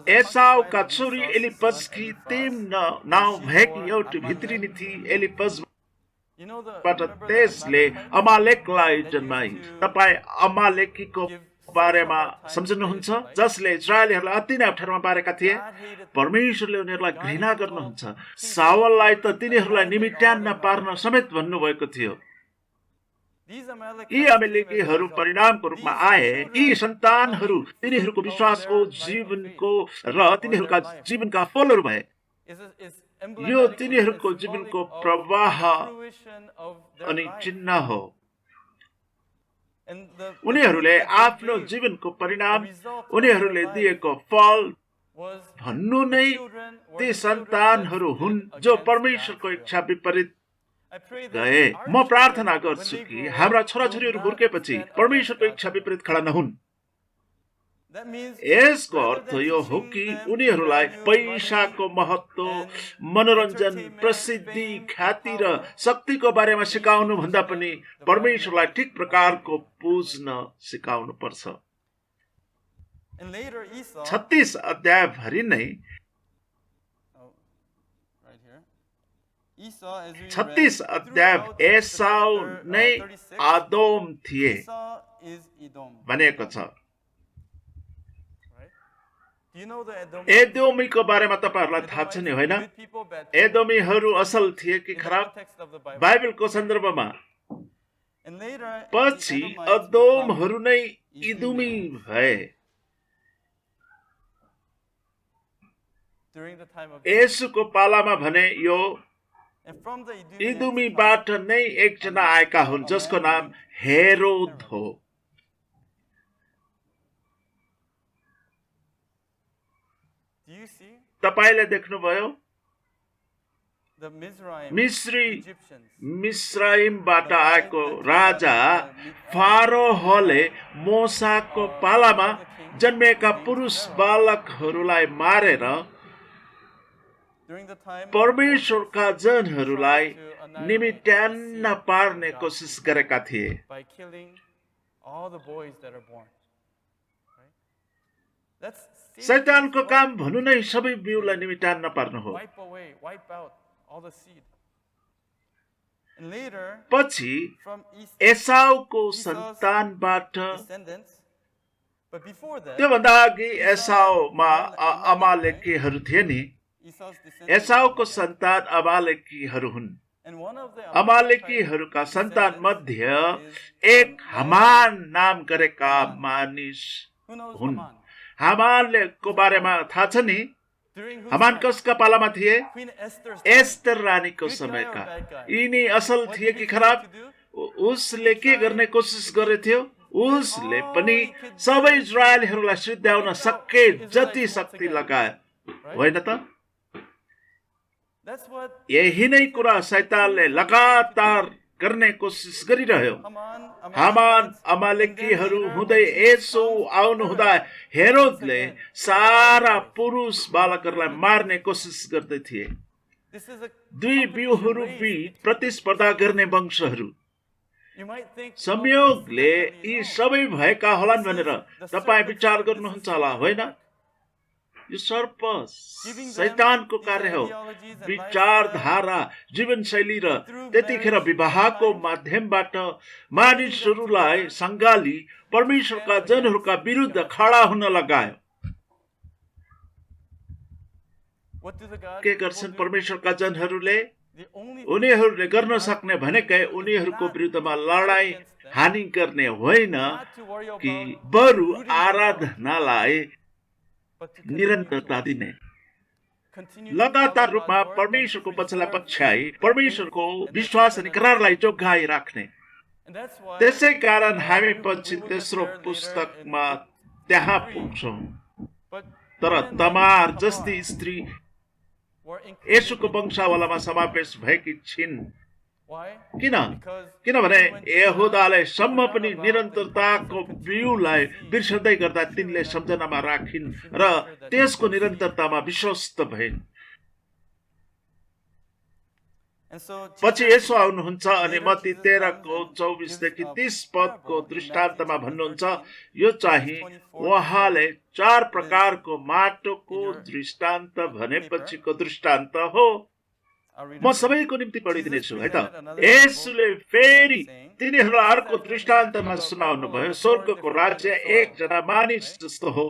एसाउका छोरी एलिपजकी तिम्ना नाउँ भएकी एउटी भित्रिनी थिई। एलिपजबाट त्यसले अमालेकलाई जन्माई। तपाईँ अमालेकीको बारेमा सम्झनुहुन्छ, जसले इजरायलीहरूलाई अति नै अप्ठ्यारोमा पारेका थिए। परमेश्वरले उनीहरूलाई घृणा गर्नुहुन्छ। सावललाई त तिनीहरूलाई निमिट्यान्न पार्न समेत भन्नुभएको थियो। यी अमालेकीहरू परिणामको रूपमा आए। यी सन्तानहरू तिनीहरूको विश्वासको जीवनको र तिनीहरूका जीवनका फलहरू भए। यो तिनीहरूको जीवनको प्रवाह अनि चिन्ह हो। उनीहरूले आफ्नो जीवनको परिणाम, उनीहरूले दिएको फल भन्नु नै ती सन्तानहरू हुन् जो परमेश्वरको इच्छा विपरीत गए। म प्रार्थना गर्छु कि हाम्रा छोराछोरीहरू हुर्केपछि परमेश्वरको इच्छा विपरीत खडा नहुन्। यसको अर्थ यो हो कि उनीहरूलाई पैसाको महत्व, मनोरञ्जन, प्रसिद्धि, ख्याति र शक्तिको बारेमा सिकाउनु भन्दा पनि परमेश्वरलाई ठिक प्रकारको पुज्न सिकाउनु पर्छ। 36 अध्याय भरि नै 36 अध्याय एसाउ नै आदोम थिए भनेको छ। एदोमीको बारेमा तपाईहरुलाई थाहा छ नि, होइन? एदोमीहरू असल थिए कि खराब? बाइबलको सन्दर्भमा पछि अदोमहरू नै इदोमी भए। येशूको पालामा भने यो इदोमीबाट नै एकजना आएका हुन् जसको नाम हेरोद हो। तपाईले देख्नुभयो मिस्राइमबाट आएको राजा फारोहले मोसाको पालामा जन्मेका पुरुष बालकहरूलाई मारेर परमेश्वरका जनहरूलाई निमिट्यान्न पार्ने कोसिस गरेका थिए। शैतानको काम भन्नु नै सबै बिउलाई निमिट्यान्न पार्नु हो। पछि एसाउको सन्तानबाट, त्योभन्दा अघि एसाउमा अमालेकीहरू थिए नि। एसाउको सन्तान अमालेकीहरू हुन्। अमालेकीहरूका सन्तान मध्ये एक हामान नाम गरेका मानिस हुन्। हामानको बारेमा थाहा छ नि? हामान कसका पालामा थिए? एस्तर रानीको समयका। यिनी असल थिए कि खराब? उसले के गर्ने कोसिस गरेथ्यो? उसले पनि सबै इजरायलीहरूलाई सिद्ध्याउन सके जति शक्ति लगाए, होइन त? यही नै कुरा शैतानले लगातार गर्ने कोसिस गरिरह्यो। हामान अमालेकीहरू हुँदै यसो आउनु हुँदा हेरोदले सारा पुरुष बालकहरूलाई मार्ने कोसिस गर्दै थिए। दुई बिउहरू बीच प्रतिस्पर्धा गर्ने वंशहरू। संयोगले यी सबै भएका होलान् भनेर तपाईँ विचार गर्नुहुन्छ होला, होइन? यो सर्प शैतानको कार्य हो। विचारधारा, जीवनशैली र त्यतिखेर विवाहको माध्यमबाट मानिसहरूलाई सङ्गाली परमेश्वरका जनहरूका विरुद्ध खडा हुन लगायो। के गर्छन् परमेश्वरका जनहरूले? उनीहरूले गर्न सक्ने भनेकै उनीहरूको विरुद्धमा लडाई हानि गर्ने होइन कि बरु आराधनालाई निरन्तरता दिने। लगातार रूपमा परमेश्वरको वचनलाई पछ्याई परमेश्वरको विश्वास अनि करारलाई जोगाई राख्ने। त्यसै कारण हामी पछि तेस्रो पुस्तकमा त्यहाँ पुग्छौँ। तर तमार जस्ती स्त्री येशूको वंशावलामा समावेश भएकी छिन्। किन? किनभने यहुदाले सम्म पनि निरन्तरताको बिउलाई बिर्सँदै गर्दा तिनले सम्झनामा राखिन् र त्यसको निरन्तरतामा विश्वस्त भइन्। पछि यसो आउनुहुन्छ अनि मत्ती 13:24 देखि 30 पदको दृष्टान्तमा भन्नुहुन्छ, यो चाहिँ उहाँले 4 प्रकारको माटोको दृष्टान्त भनेपछिको दृष्टान्त हो। म सबैको निम्ति पढिदिनेछु है त। येशूले फेरि तिनीहरूलाई अर्को दृष्टान्तमा सुनाउनु भयो। स्वर्गको राज्य एकजना मानिस जस्तो हो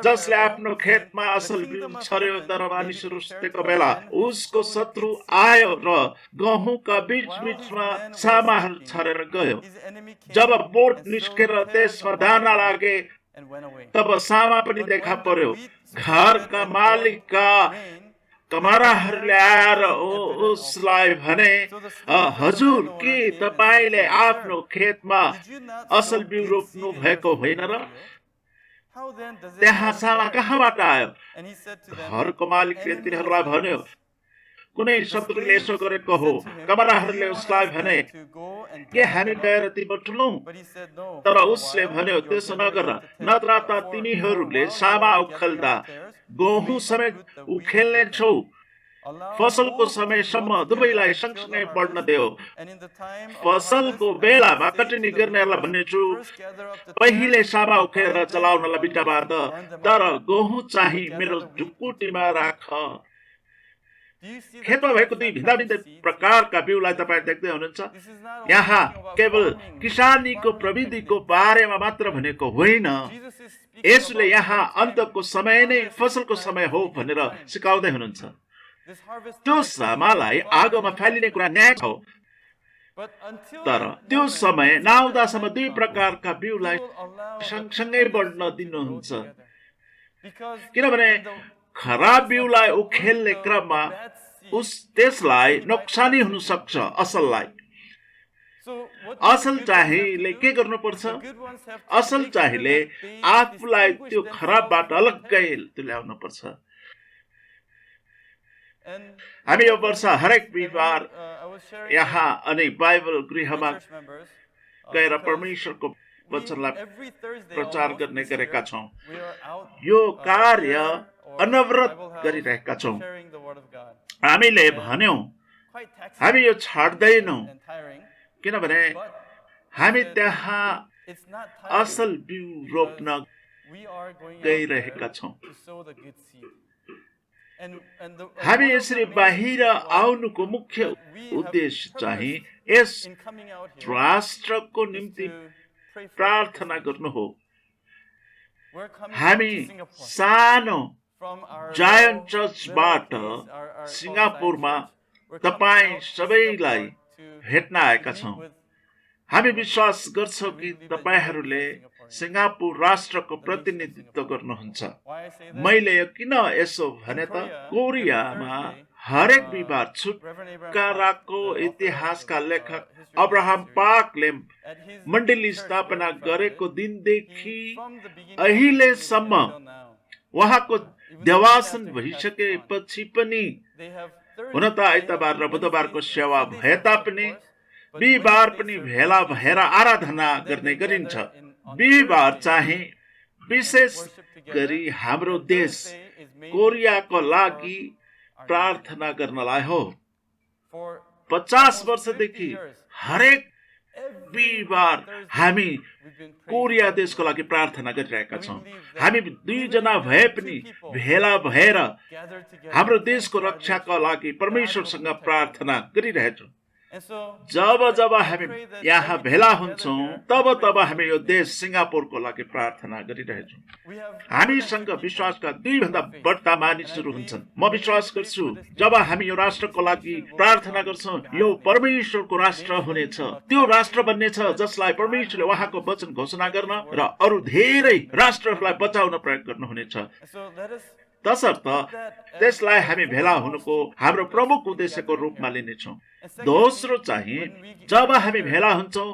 जसले आफ्नो खेतमा असल बिउ छर्यो, तर मानिसहरू सुतेको बेला उसको शत्रु आयो र गहुँका बीचमा सामाहरू छरेर गयो। जब बोट निस्केर त्यसमा दाना लागे तब सामा पनि देखा पर्यो। घरका मालिकका कमाराहरूले आएर उसलाई भने, हजुर के तपाईले आफ्नो खेतमा असल बिउ रोप्नु भएको होइन र? त्यहाँ सामा कहाँबाट आयो? घरको मालिकले तिनीहरूलाई भन्यो, कुनै शत्रुले यसो गरेको हो। कमाराहरूले उसलाई भने, के हामी गएर ती बटुलौं? तर उसले भन्यो, त्यसो नगर, नत्र त तिमीहरूले सामा उखेल्दा गहुँ समेत उखेल्ने छौ। फसलको समयसम्म दुवैलाई सँगसँगै बढ्न देऊ। फसलको बेलामा कटनी गर्नेहरूलाई भन्नेछु, पहिले सामा उखेलेर चलाउनलाई बिटा बार्द, तर गहुँ चाहिँ मेरो ढुकुटीमा राख। खेतमा भएको दुई भिन्दा भिन्दै प्रकारका बिउलाई तपाईँ देख्दै हुनुहुन्छ। यहाँ केवल किसानीको प्रविधिको बारेमा मात्र भनेको होइन। यसले यहाँ अन्तको समय नै फसलको समय हो भनेर सिकाउँदै हुनुहुन्छ। त्यो सामालाई आगोमा फालिने कुरा न्याय हो, तर त्यो समय नआउँदासम्म दुई प्रकारका बिउलाई सँगसँगै बढ्न दिनुहुन्छ। किनभने खराब बिउलाई उखेल्ने क्रममा त्यसलाई नोक्सानी हुन सक्छ असललाई। असल चाहिले के गर्नुपर्छ? असल चाहिले आफूलाई त्यो खराबबाट अलग्गै तुल्याउनु पर्छ। हामी यो वर्ष हरेक बिहिबार यहाँ अनि बाइबल गृहमा गएर परमेश्वरको वचनलाई प्रचार गर्ने गरेका छौँ। यो कार्य अनवरत गरिरहेका छौँ। हामीले भन्यौं हामी यो छाड्दैनौँ, किनभने हामी त्यहाँ असल बिउ रोप्न गइरहेका छौँ। हामी यसरी बाहिर आउनुको मुख्य उद्देश्य चाहिँ यस राष्ट्रको निम्ति प्रार्थना गर्नु हो। हामी सानो जायन्ट चर्चबाट सिङ्गापुरमा तपाईँ सबैलाई भेट्न आएका छौँ। हामी विश्वास गर्छौँ कि तपाईहरूले सिङ्गापुर राष्ट्रको प्रतिनिधित्व गर्नुहुन्छ। मैले किन यसो भने त कोरियामा हरेक बिहिबार छुटकाराको इतिहासका लेखक अब्राहम पाकले मण्डली स्थापना गरेको दिनदेखि अहिलेसम्म उहाँको देवासन भइसकेपछि पनि, हुन त आइतबार र बुधबारको सेवा भए तापनि बिहिबार पनि भेला भएर आराधना गर्ने गरिन्छ। बिहिबार चाहिँ विशेष गरी हाम्रो देश कोरियाको लागि प्रार्थना गर्नलाई हो। 50 वर्षदेखि हरेक बिहिबार हामी कोरिया देशको लागि प्रार्थना गरिरहेका छौँ। हामी दुईजना भए पनि भेला भएर हाम्रो देशको रक्षाका लागि परमेश्वरसँग प्रार्थना गरिरहेछौँ। जब जब हामी यहाँ भेला हुन्छौँ तब हामी यो देश सिङ्गापुरको लागि प्रार्थना गरिरहेछौँ। हामीसँग विश्वासका 2 भन्दा बढ्ता मानिसहरू हुन्छन्। म विश्वास गर्छु जब हामी यो राष्ट्रको लागि प्रार्थना गर्छौँ, यो परमेश्वरको राष्ट्र हुनेछ। त्यो राष्ट्र बन्नेछ जसलाई परमेश्वरले उहाँको वचन घोषणा गर्न र अरू धेरै राष्ट्रहरूलाई बचाउन प्रयोग गर्नुहुनेछ। तसर्थ त्यसलाई हामी भेला हुनुको हाम्रो प्रमुख उद्देश्यको रूपमा लिनेछौँ। दोस्रो चाहिँ जब हामी भेला हुन्छौँ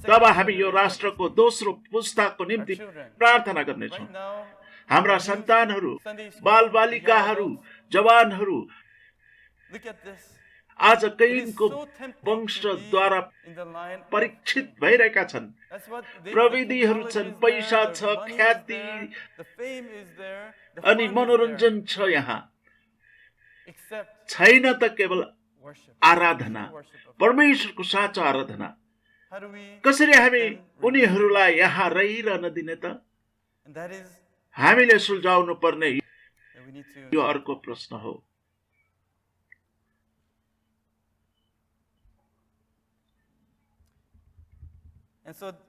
तब हामी यो राष्ट्रको दोस्रो पुस्ताको निम्ति प्रार्थना गर्नेछौँ। हाम्रा सन्तानहरू, बालबालिकाहरू, जवानहरू आज कैनको वंशद्वारा परीक्षित भइरहेका छन्। प्रविधिहरू छन्, पैसा छ, ख्याति अनि मनोरञ्जन छ। यहाँ छैन त केवल आराधना, परमेश्वरको साँचो आराधना। कसरी हामी उनीहरूलाई यहाँ रहिरहन दिने त? हामीले सुल्झाउनु पर्ने यो अर्को प्रश्न हो।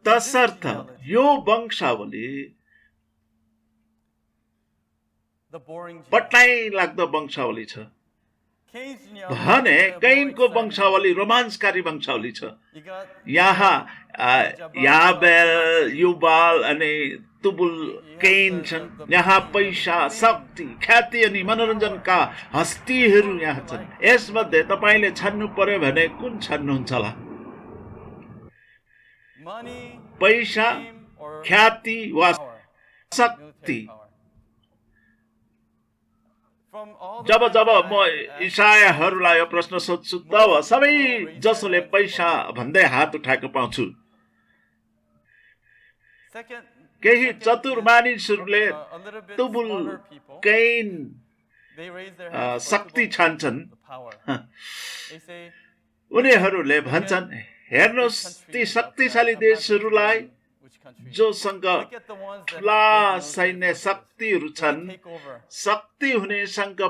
तसर्थ यो वंशावली पट्टाइ लाग्दो वंशावली छ भने कैनको वंशावली रोमान्सकारी वंशावली छ। यहाँ याबेल, युबाल अनि तुबुल कैन छन्। यहाँ पैसा, शक्ति, ख्याति अनि मनोरञ्जनका हस्तीहरू यहाँ छन्। यसमध्ये तपाईले छान्नु पर्यो भने कुन छान्नुहुन्छ होला? पैसा, ख्याति वा शक्ति? जब जब म इसायाहरूलाई यो प्रश्न सोध्छु तब सबै जसोले पैसा भन्दै हात उठाएको पाउँछु। केही चतुर मानिसहरूले तुबुल कैन शक्ति छान्छन्। उनीहरूले भन्छन्, हेर्नुहोस् ती शक्तिशाली देशहरूलाई जोसँग ठुला सैन्य शक्तिहरू छन्, शक्ति हुनेसँग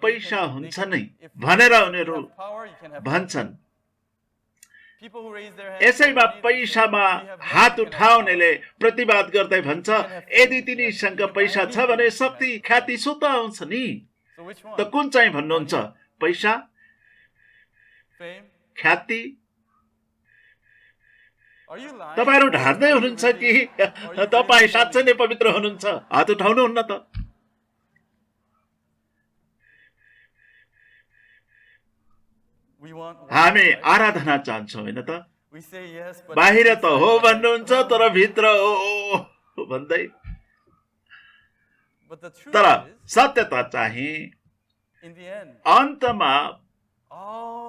पैसा हुन्छ नै भनेर उनीहरू भन्छन्। यसैमा पैसामा हात उठाउनेले प्रतिवाद गर्दै भन्छ, यदि तिनीसँग पैसा छ भने शक्ति, ख्याति स्वत आउँछ नि। त कुन चाहिँ भन्नुहुन्छ? पैसा, ख्याति? तपाईहरु ढाड्दै हुनुहुन्छ कि तपाई साँच्चै नै पवित्र हुनुहुन्छ? हात उठाउनुहुन्न त? हामी आराधना चाहन्छौँ हैन त? बाहिर त हो भन्नुहुन्छ तर भित्र हो भन्दै। तर सत्यता चाहिँ अन्तमा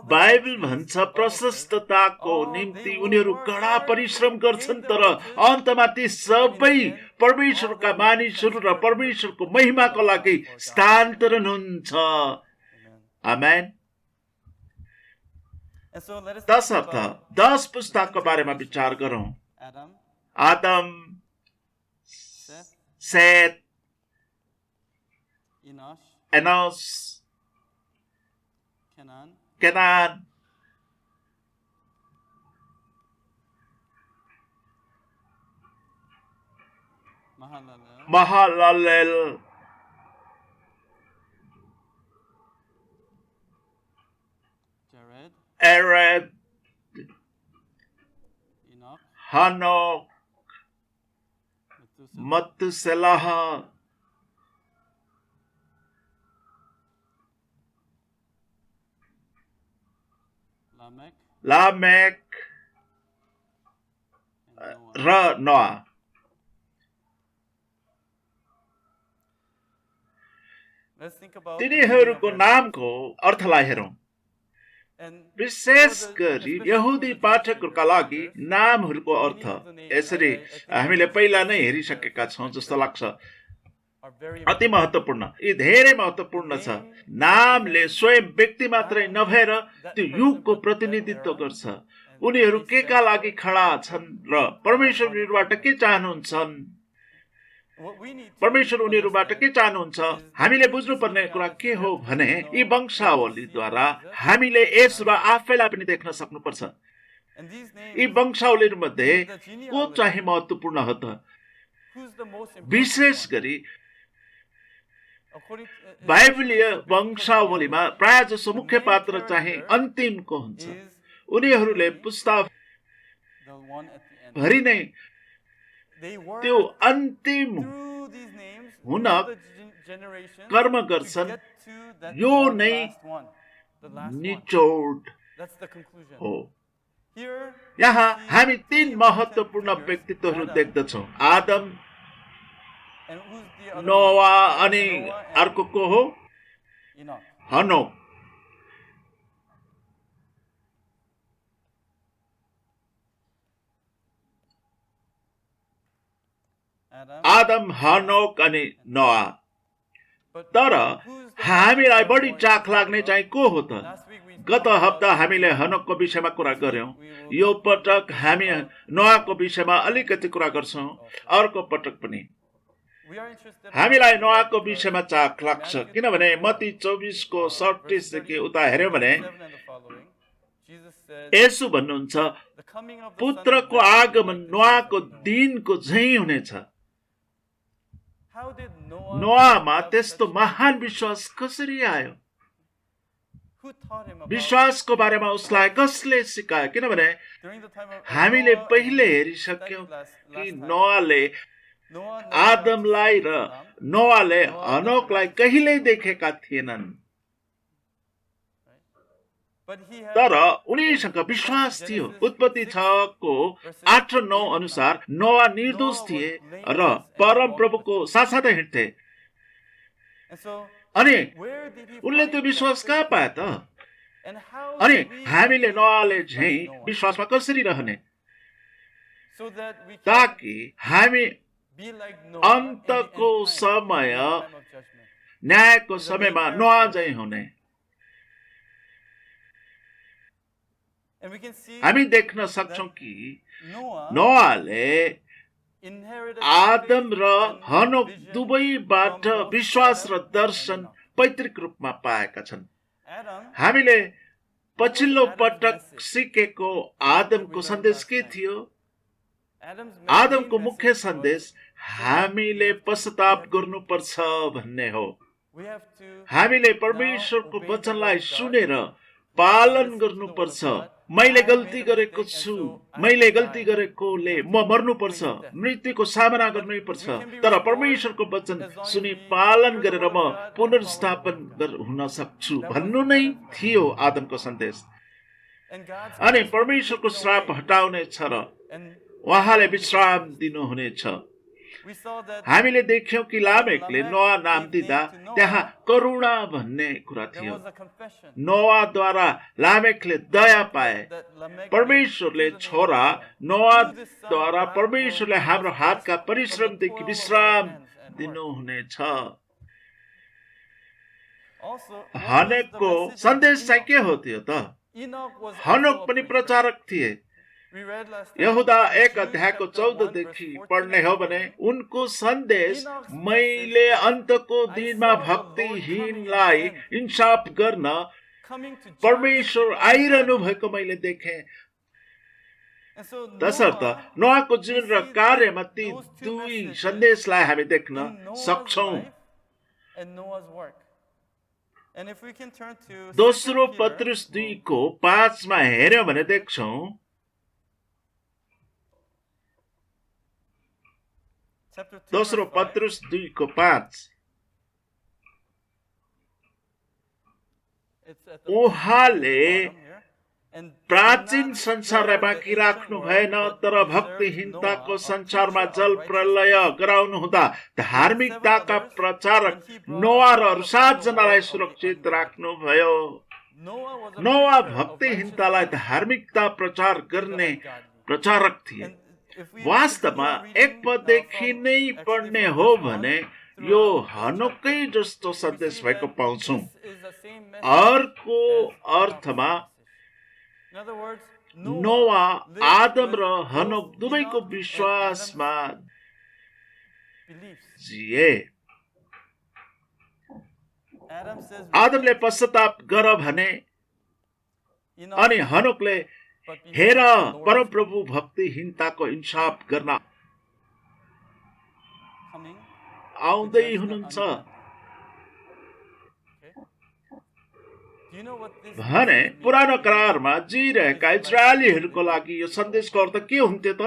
बाइबल भन्छ प्रशस्तताको निम्ति उनीहरू कडा परिश्रम गर्छन्, तर अन्तमा ती सबै परमेश्वरका मानिसहरू र परमेश्वरको महिमाको लागि स्थानान्तरण हुन्छ। आमेन। तसर्थ 10 पुस्ताको बारेमा विचार गरौँ। आदम, सेत, एनोस, केनान, महाललेल, एरेद, हनोक, मतुसेलाह, लामेक र नोआ। तिनीहरूको नामको अर्थलाई हेरौँ। विशेष गरी यहुदी पाठकहरूका लागि नामहरूको अर्थ यसरी हामीले पहिला नै हेरिसकेका छौँ जस्तो लाग्छ। अति महत्त्वपूर्ण, यी धेरै महत्त्वपूर्ण छ। नामले स्वयं व्यक्ति मात्रै नभएर त्यो युगको प्रतिनिधित्व गर्छ। उनीहरू के का लागि खडा छन् र परमेश्वर उनीहरूबाट के चाहनुहुन्छन्, परमेश्वर उनीहरूबाट के चाहनुहुन्छ। हामीले बुझ्नुपर्ने कुरा के हो भने यी वंशावलीद्वारा हामीले यसो आफैलाई पनि देख्न सक्नुपर्छ। यी वंशावलीहरू मध्ये को चाहिँ महत्त्वपूर्ण हो त? विशेष गरी बाइबलीय वंशावलीमा प्राय जसो मुख्य पात्र चाहिँ अन्तिमको हुन्छ। उनीहरूले पुस्ता भरि नै त्यो अन्तिम हुन कर्म गर्छन्, यो नै निचोड हो। यहाँ हामी 3 महत्त्वपूर्ण व्यक्तित्वहरू देख्दछौँ। आदम, नोआ अनि अर्को को हो? हनोक। आदम, हनोक अनि नोआ। तर हामीलाई बढी चाख लाग्ने चाहिँ को हो त? गत हप्ता हामीले हनोकको विषयमा कुरा गर्यौं। यो पटक हामी नोआको विषयमा अलिकति कुरा गर्छौं। अर्को पटक पनि हामीलाई नोआको विषयमा चाख लाग्छ, किनभने मत्ती 24 को 37 देखि उता हेर्यो भने येशू भन्नुहुन्छ, पुत्रको आगमन नोआको दिनको झैं हुनेछ। नोआमा त्यस्तो महान विश्वास कसरी आयो? विश्वासको बारेमा उसलाई कसले सिकायो? किनभने हामीले पहिले हेरिसक्यौं कि नोआले आदमलाई र नोआले हनोकलाई कहिल्यै देखेका थिएनन्, तर उनीसँग विश्वास थियो। उत्पत्ति 6 को 8 र 9 अनुसार नोआ निर्दोष थिए र परम प्रभुको साथसाथै हिँड्थे। अनि उनले त्यो विश्वास कहाँ पाए त? अनि हामीले नोआले झैं विश्वासमा कसरी रहने, ताकि हामी अन्तको समय, न्यायको समयमा नोआ झैं हुने। हामी देख्न सक्छौं कि नोआले आदम र हनोक दुवैबाट विश्वास र दर्शन पैतृक रूपमा पाएका छन्। हामीले पछिल्लो पटक सिकेको आदमको सन्देश के थियो? आदमको मुख्य सन्देश हामीले पश्चाताप गर्नुपर्छ भन्ने हो। हामीले परमेश्वरको वचनलाई सुनेर पालन गर्नुपर्छ। मैले गल्ती गरेको छु, मैले गल्ती गरेकोले म मर्नुपर्छ, मृत्युको सामना गर्नै पर्छ, तर परमेश्वरको वचन सुनि पालन गरेर म पुनर्स्थापन हुन सक्छु भन्नु नै थियो आदमको सन्देश। अनि परमेश्वरको श्राप हटाउने छ र उहाँले विश्राम दिनुहुनेछ। हामीले देख्यौं कि लामेकले नोआ नाम दिँदा त्यहाँ करुणा भन्ने कुरा थियो। नोआद्वारा लामेकले दया पाए। परमेश्वरले छोरा नोआद्वारा परमेश्वरले हाम्रो हातका परिश्रमदेखि विश्राम दिनुहुनेछ। हनोकको सन्देश चाहिँ के हो त्यो त? हनोक पनि प्रचारक थिए। यहुदा 1 अध्यायको 14 देखि पढ्ने हो भने उनको सन्देश, मैले अन्तको दिनमा भक्तिहीनलाई इन्साफ गर्न परमेश्वर आइरहनु भएको मैले देखेँ। तसर्थ नोआको जीवन र कार्यमा ती दुई सन्देशलाई हामी देख्न सक्छौं। दोस्रो पत्रुस 2 को 5 मा हेर्यो भने देख्छौं, दोस्रो पत्रुस 2 को 5, उहाँले प्राचीन संसारलाई बाँकी राख्नु भएन, तर भक्तिहीनताको संसारमा जल प्रलय गराउनु हुँदा धार्मिकताका प्रचारक नोआ र अरू 7 जनालाई सुरक्षित राख्नु भयो। नोआ भक्तिहीनतालाई धार्मिकता प्रचार गर्ने प्रचारक थिए। वास्तवमा 1 पददेखि नै पढ्ने हो भने यो हनोकै जस्तो सन्देश भएको पाउँछौं। अर्को अर्थमा नोआ, आदम र हनोक दुवैको विश्वासमा जिए। आदमले पश्चाताप गर भने अनि हनोकले हेर परमप्रभु भक्तिहीनताको इन्साफ गर्न आउँदै हुनुहुन्छ भने पुरानो करारमा जिरहेका इजरायलीहरूको लागि यो सन्देशको अर्थ के हुन्थ्यो त?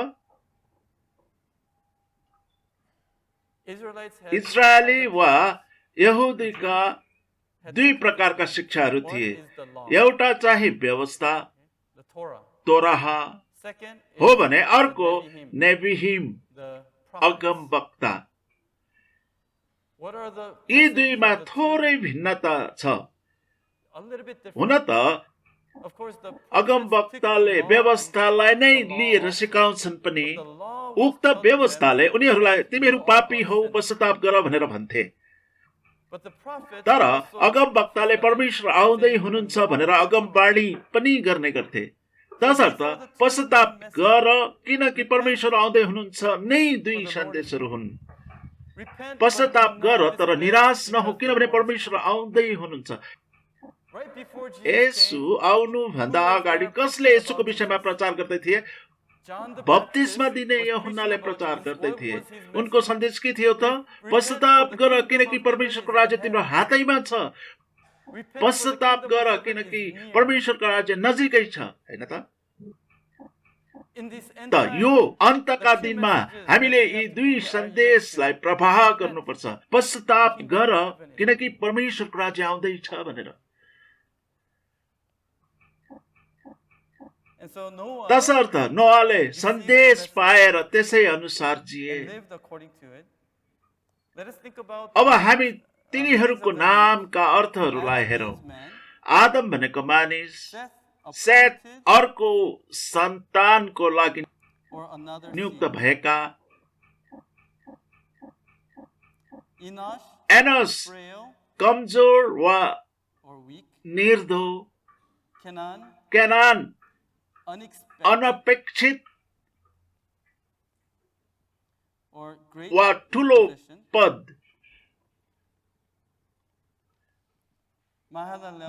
इजरायली वा यहुदीका दुई प्रकारका शिक्षाहरू थिए। एउटा चाहिँ व्यवस्था तोराह हो भने अर्को नेभिहिम अगमवक्ता। यी दुईमा थोरै भिन्नता छ। हुन त अगमवक्ताले व्यवस्थालाई नै लिएर सिकाउँछन् पनि उक्त व्यवस्थाले उनीहरूलाई तिमीहरू पापी हौ पश्चाताप गर भनेर भन्थे। तर अगमवक्ताले परमेश्वर आउँदै हुनुहुन्छ भनेर अगमवाणी पनि गर्ने गर्थे। तसर्थ पश्चाताप गर किनकि परमेश्वर आउँदै हुनुहुन्छ नै दुई सन्देशहरू हुन्। पश्चाताप गर तर निराश नहो किनभने परमेश्वर आउँदै हुनुहुन्छ। येशू आउनु भन्दा अगाडि कसले येशूको विषयमा प्रचार गर्दै थिए? बप्तिस्मा दिने यूहन्नाले प्रचार गर्दै थिए। उनको सन्देश के थियो त? पश्चाताप गर किनकि परमेश्वरको राज्य तिम्रो हातैमा छ। पश्चाताप गर किनकि परमेश्वरको राज्य नजिकै छ, हैन त? त यो अन्तका दिनमा हामीले यी दुई सन्देशलाई प्रवाह गर्नुपर्छ। पश्चाताप गर किनकि परमेश्वरको राज्य आउँदैछ भनेर। तसर्थ नोआले सन्देश पाएर त्यसै अनुसार जिए। अब हामी तिनीहरूको नामका अर्थहरूलाई हेरौँ। आदम भनेको मानिस, सेत अर्को सन्तानको लागि नियुक्त भएका, एनोस कमजोर वा निर्धो, केनान अनपेक्षित वा ठुलो पद,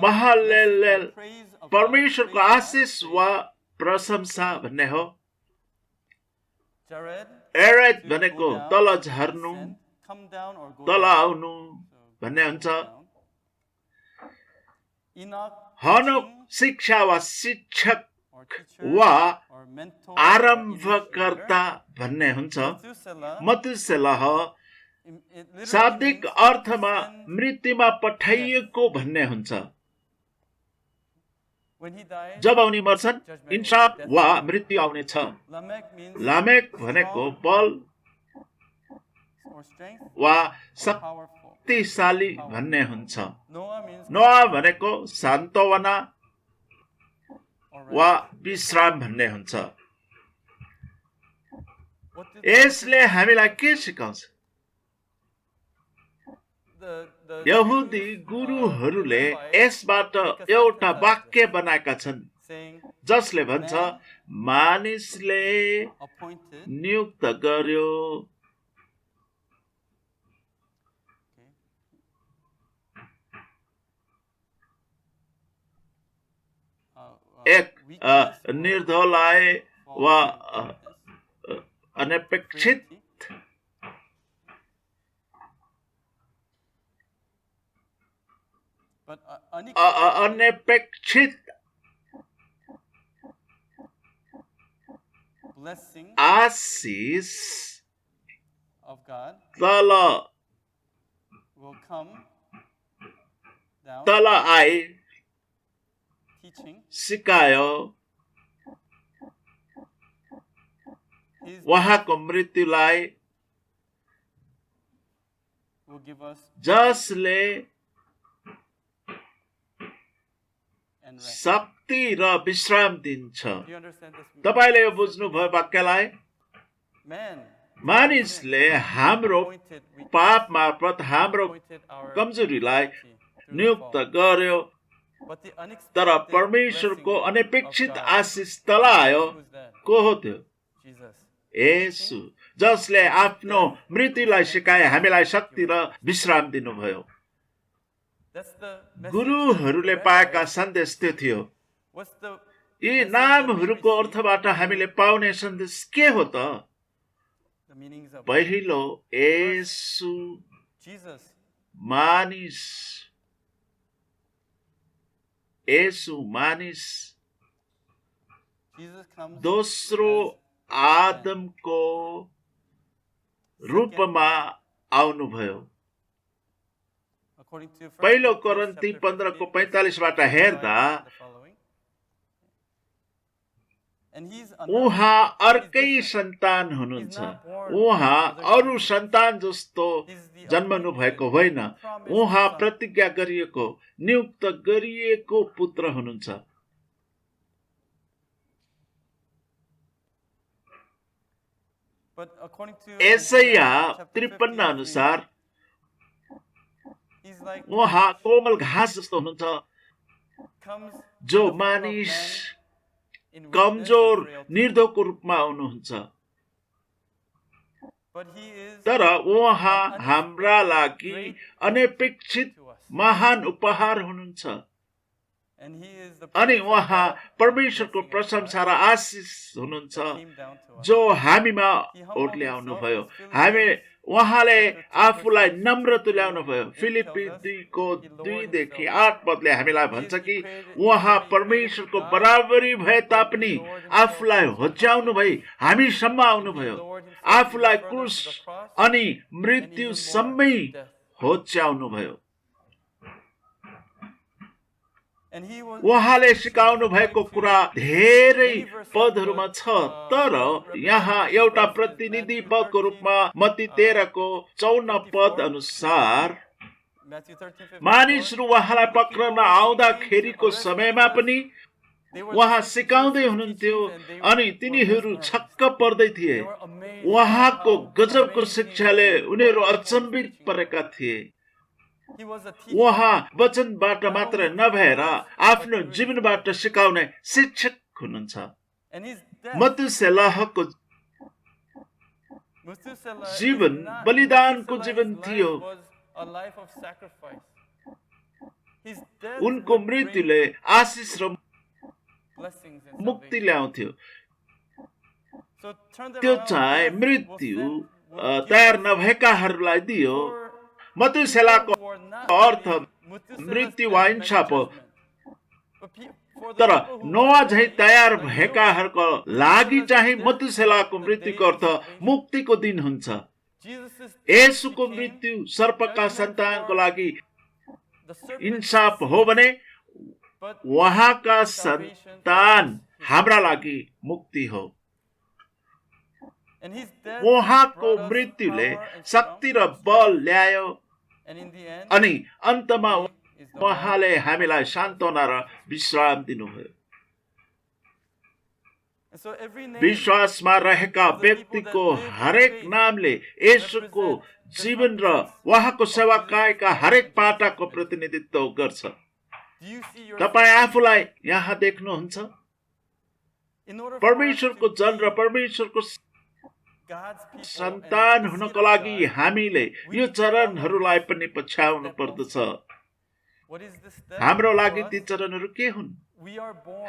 महालेल परमेश्वरको आशिष वा प्रशंसा भन्ने हो। एरेद भनेको तल झर्नु, तल आउनु भन्ने हुन्छ। हनोक शिक्षा वा शिक्षक वा आरम्भकर्ता भन्ने हुन्छ। मथुसेलह शाब्दिक अर्थमा मृत्युमा पठाइएको भन्ने हुन्छ। जब उनी मर्छन् इन्साफ वा मृत्यु आउनेछ। लामेक भनेको बल वा शक्तिशाली भन्ने हुन्छ। नोआ भनेको सान्त्वना वा विश्राम भन्ने हुन्छ। यसले हामीलाई के सिकाउँछ? यहुदी गुरुहरूले यसबाट एउटा वाक्य बनाएका छन् जसले भन्छ मानिसले नियुक्त गर्यो एक निर्धोलाई वा अनपेक्षित आशीष तल आए सिकायो उहाँको मृत्युलाई जसले शक्ति र विश्राम दिन्छ। तपाईले यो बुझ्नुभयो वाक्यलाई? मानिसले हाम्रो पाप मार्फत हाम्रो कमजोरीलाई नियुक्त गर्यो, तर परमेश्वरको अनपेक्षित आशिष तल आयो। को हो त्यो? येशू, जसले आफ्नो मृत्युलाई सिकाए हामीलाई शक्ति र विश्राम दिनुभयो। गुरुहरूले पाएका सन्देश त्यो थियो। यी नामहरूको अर्थबाट हामीले पाउने सन्देश के हो त? पहिलो, येशू मानिस, येशू मानिस। दोस्रो, आदमको रूपमा आउनुभयो। पहिलो कोरिन्थी 15 को 45 बाट हेर्दा उहाँ अर्कै सन्तान हुनुहुन्छ। उहाँ अरू सन्तान जस्तो जन्मनु भएको होइन। उहाँ प्रतिज्ञा गरिएको, नियुक्त गरिएको पुत्र हुनुहुन्छ। एसाया 53 अनुसार उहाँ कोमल घाँस जस्तो हुनुहुन्छ, जो मानिस कमजोर निर्धोको रूपमा आउनुहुन्छ, तर उहाँ हाम्रा लागि अनपेक्षित महान उपहार हुनुहुन्छ। अनि उहाँ परमेश्वरको प्रशंसा र आशिष हुनुहुन्छ, जो हामीमा ओर्ले आउनुभयो। उहाँले आफूलाई नम्र तुल्याउनु भयो। फिलिप्पी 2:2-8 पदले हामीलाई भन्छ कि उहाँ परमेश्वरको बराबरी भए तापनि आफूलाई होच्याउनु भई हामीसम्म आउनुभयो। आफूलाई क्रुस अनि मृत्युसम्मै होच्याउनु भयो। उहाँले सिकाउनु भएको कुरा धेरै पदहरूमा छ, तर यहाँ एउटा प्रतिनिधि पदको रूपमा मत्ती 13 को 54 पद अनुसार मानिसहरू उहाँलाई पक्रन आउँदाखेरिको समयमा पनि उहाँ सिकाउँदै हुनुहुन्थ्यो अनि तिनीहरू छक्क पर्दै थिए। उहाँको गजबको शिक्षाले उनीहरू अचम्भित परेका थिए। उहाँ वचनबाट मात्र नभएर आफ्नो जीवनबाट सिकाउने शिक्षक हुनुहुन्छ। मथुसेलहको जीवन बलिदानको जीवन थियो। उनको मृत्युले आशिष र मुक्ति ल्याउँथ्यो। त्यो चाहिँ मृत्यु तयार नभएकाहरूलाई दियो। मथुसेलहको अर्थ मृत्यु वा हिंसा हो, तर नोआ झै तयार भएकाहरूको लागि चाहिँ मथुसेलहको मृत्युको अर्थ मुक्तिको दिन हुन्छ। येशूको मृत्यु सर्पका सन्तानको लागि इन्साफ हो भने उहाँका सन्तान हाम्रा लागि मुक्ति हो। उहाँको मृत्युले शक्ति र बल ल्यायो अनि अन्तमा उहाँले हामीलाई सान्त्वना र विश्राम दिनुभयो। विश्वासमा रहेका व्यक्तिको हरेक नामले येशूको जीवन र उहाँको सेवाकायका हरेक पाटाको प्रतिनिधित्व गर्छ। तपाईँ आफूलाई यहाँ देख्नुहुन्छ? परमेश्वरको जन र परमेश्वरको सन्तान हुनको लागि हामीले यो चरणहरूलाई पनि पछ्याउनु पर्दछ। हाम्रो लागि ती चरणहरू के हुन्?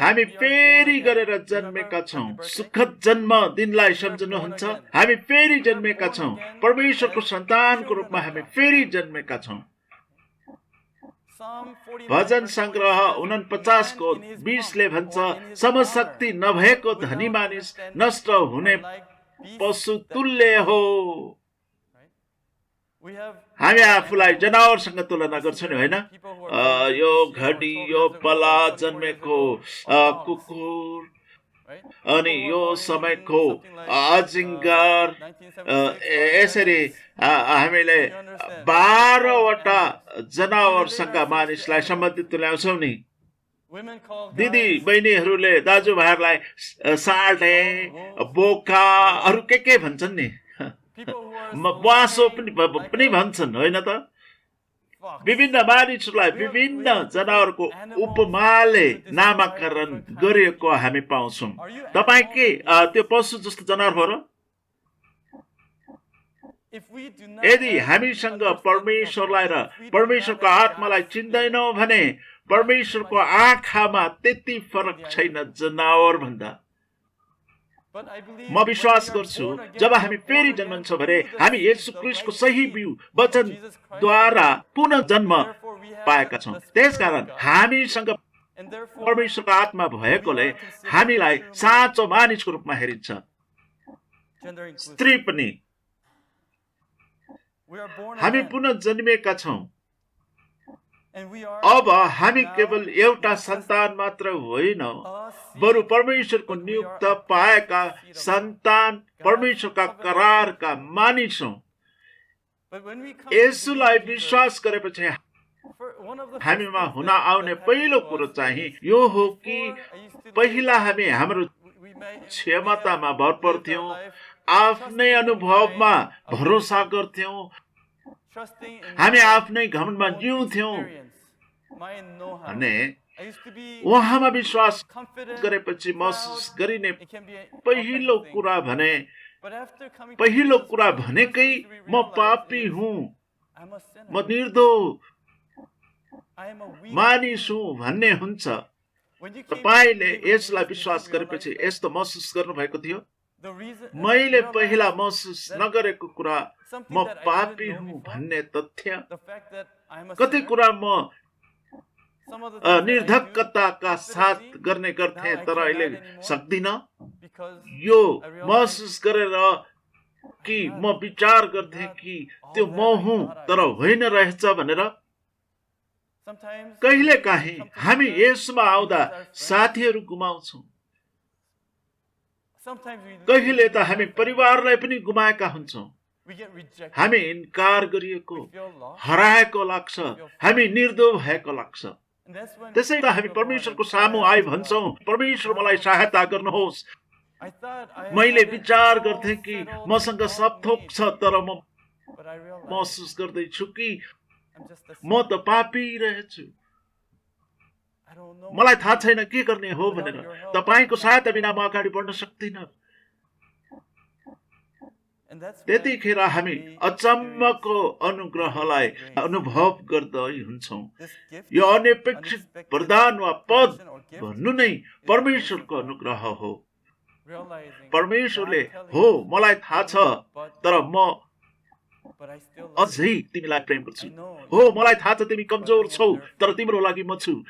हामी फेरि गरेर जन्मेका छौं। सुखद जन्म दिनलाई सम्झनुहुन्छ? हामी फेरि जन्मेका छौं। परमेश्वरको सन्तानको रूपमा हामी फेरि जन्मेका छौं। भजन संग्रह 49 को 20 ले भन्छ, समशक्ति नभएको धनी मानिस नष्ट हुने पशु तुल्य हो। हामी आफूलाई जनावरसँग तुलना गर्छौं नि, होइन? यो घडी, यो पला जन्मेको कुकुर, अनि यो समयको अजिङ्गर, यसरी हामीले 12 वटा जनावरसँग मानिसलाई सम्बन्धित तुल्याउँछौं नि। दिदी बहिनीहरूले दाजुभाइहरूलाई साढे, बोका, अरू के भन्छन् नि, ब्वासो पनि भन्छन्, होइन त? विभिन्न मानिसहरूलाई विभिन्न जनावरको उपमाले नामाकरण गरिएको हामी पाउँछौं। तपाईँ के त्यो पशु जस्तो जनावर हो र? यदि हामीसँग परमेश्वरलाई र परमेश्वरको आत्मालाई चिन्दैनौँ भने परमेश्वरको आँखामा त्यति फरक छैन जनावर भन्दा। म विश्वास गर्छु जब हामी फेरि जन्मन्छौँ भने हामी येशू ख्रीष्टको सही बिउ वचनद्वारा पुनः जन्म पाएका छौँ। त्यसकारण हामीसँग परमेश्वरको आत्मा भएकोले हामीलाई साँचो मानिसको रूपमा हेरिन्छ। स्त्री पनि हामी पुनः जन्मिएका छौँ। अब हामी केवल एउटा सन्तान मात्र होइन, बरु परमेश्वरको नियुक्त पाएका सन्तान, परमेश्वरका करारका मानिसौँ। यसुलाई विश्वास गरेपछि हामीमा हुन आउने पहिलो कुरो चाहिँ यो हो कि पहिला हामी हाम्रो क्षमतामा भर पर्थ्यौं, आफ्नै अनुभवमा भरोसा गर्थ्यौं, हामी आफ्नै घमण्डमा जिउँथ्यौं अनि उहाँमा विश्वास गरेपछि महसुस गरिने पहिलो कुरा भनेकै म पापी हुँ, म निर्दोष मानिस हुँ भन्ने हुन्छ। तपाईले यसलाई विश्वास गरेपछि यस्तो महसुस गर्नुभएको थियो, मैले पहिला महसुस नगरेको कुरा म पापी हुँ भन्ने तथ्य। कति कुरा म निर्धक्कताका साथ गर्ने गर्थे तर अहिले सक्दिन। यो महसुस गरेर कि म विचार गर्थे कि त्यो म हुँ तर होइन रहेछ भनेर। कहिले काहीँ हामी यसमा आउँदा साथीहरू गुमाउँछौँ, कहिले त हामी परिवारलाई पनि गुमाएका हुन्छौँ। हामी इन्कार गरिएको, हराएको लाग्छ, हामी निर्दोष भएको लाग्छ। त्यसै त हामी परमेश्वरको सामु आइ भन्छौँ, परमेश्वर मलाई सहायता गर्नुहोस्। मैले विचार गर्थे कि मसँग सब थोक छ तर म महसुस गर्दैछु कि म त पापी रहेछु, मलाई थाहा छैन के गर्ने हो भनेर। तपाईको सहायता बिना म अगाडि बढ्न सक्दिन। त्यतिखेर हामी अचम्मको अनुग्रहलाई अनुभव गर्दै हुन्छौँ। यो अनपेक्षित वरदान वा पद भन्नु नै परमेश्वरको अनुग्रह हो। परमेश्वरले हो मलाई थाहा छ तर म अझै तिमीलाई प्रेम गर्छु। हो मलाई थाहा छ तिमी कमजोर छौ तर तिम्रो लागि म छु।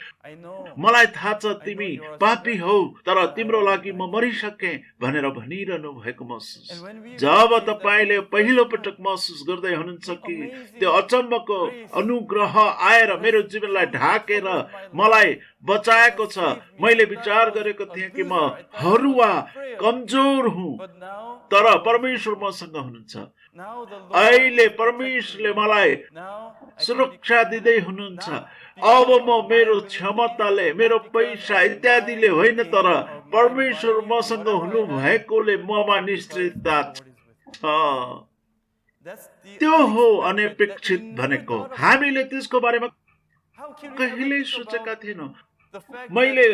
मलाई थाहा छ तिमी पापी हौ तर तिम्रो लागि म मरिसके भनेर भनिरहनु भएको महसुस। जब तपाईले पहिलो पटक महसुस गर्दै हुनुहुन्छ कि त्यो अचम्मको अनुग्रह आएर मेरो जीवनलाई ढाकेर मलाई बचाएको छ। मैले विचार गरेको थिएँ कि म हरुवा कमजोर हुँ तर परमेश्वर मसँग हुनुहुन्छ। अहिले परमेश्वरले मलाई सुरक्षा दिँदै हुनुहुन्छ। अब म मेरो क्षमताले, मेरो पैसा इत्यादिले होइन तर परमेश्वर मसँग हुनु भएकोले ममा निश्चयता छ। त्यो हो अनपेक्षित भनेको। हामीले त्यसको बारेमा कहिल्यै सोचेका थिएनौँ। मैले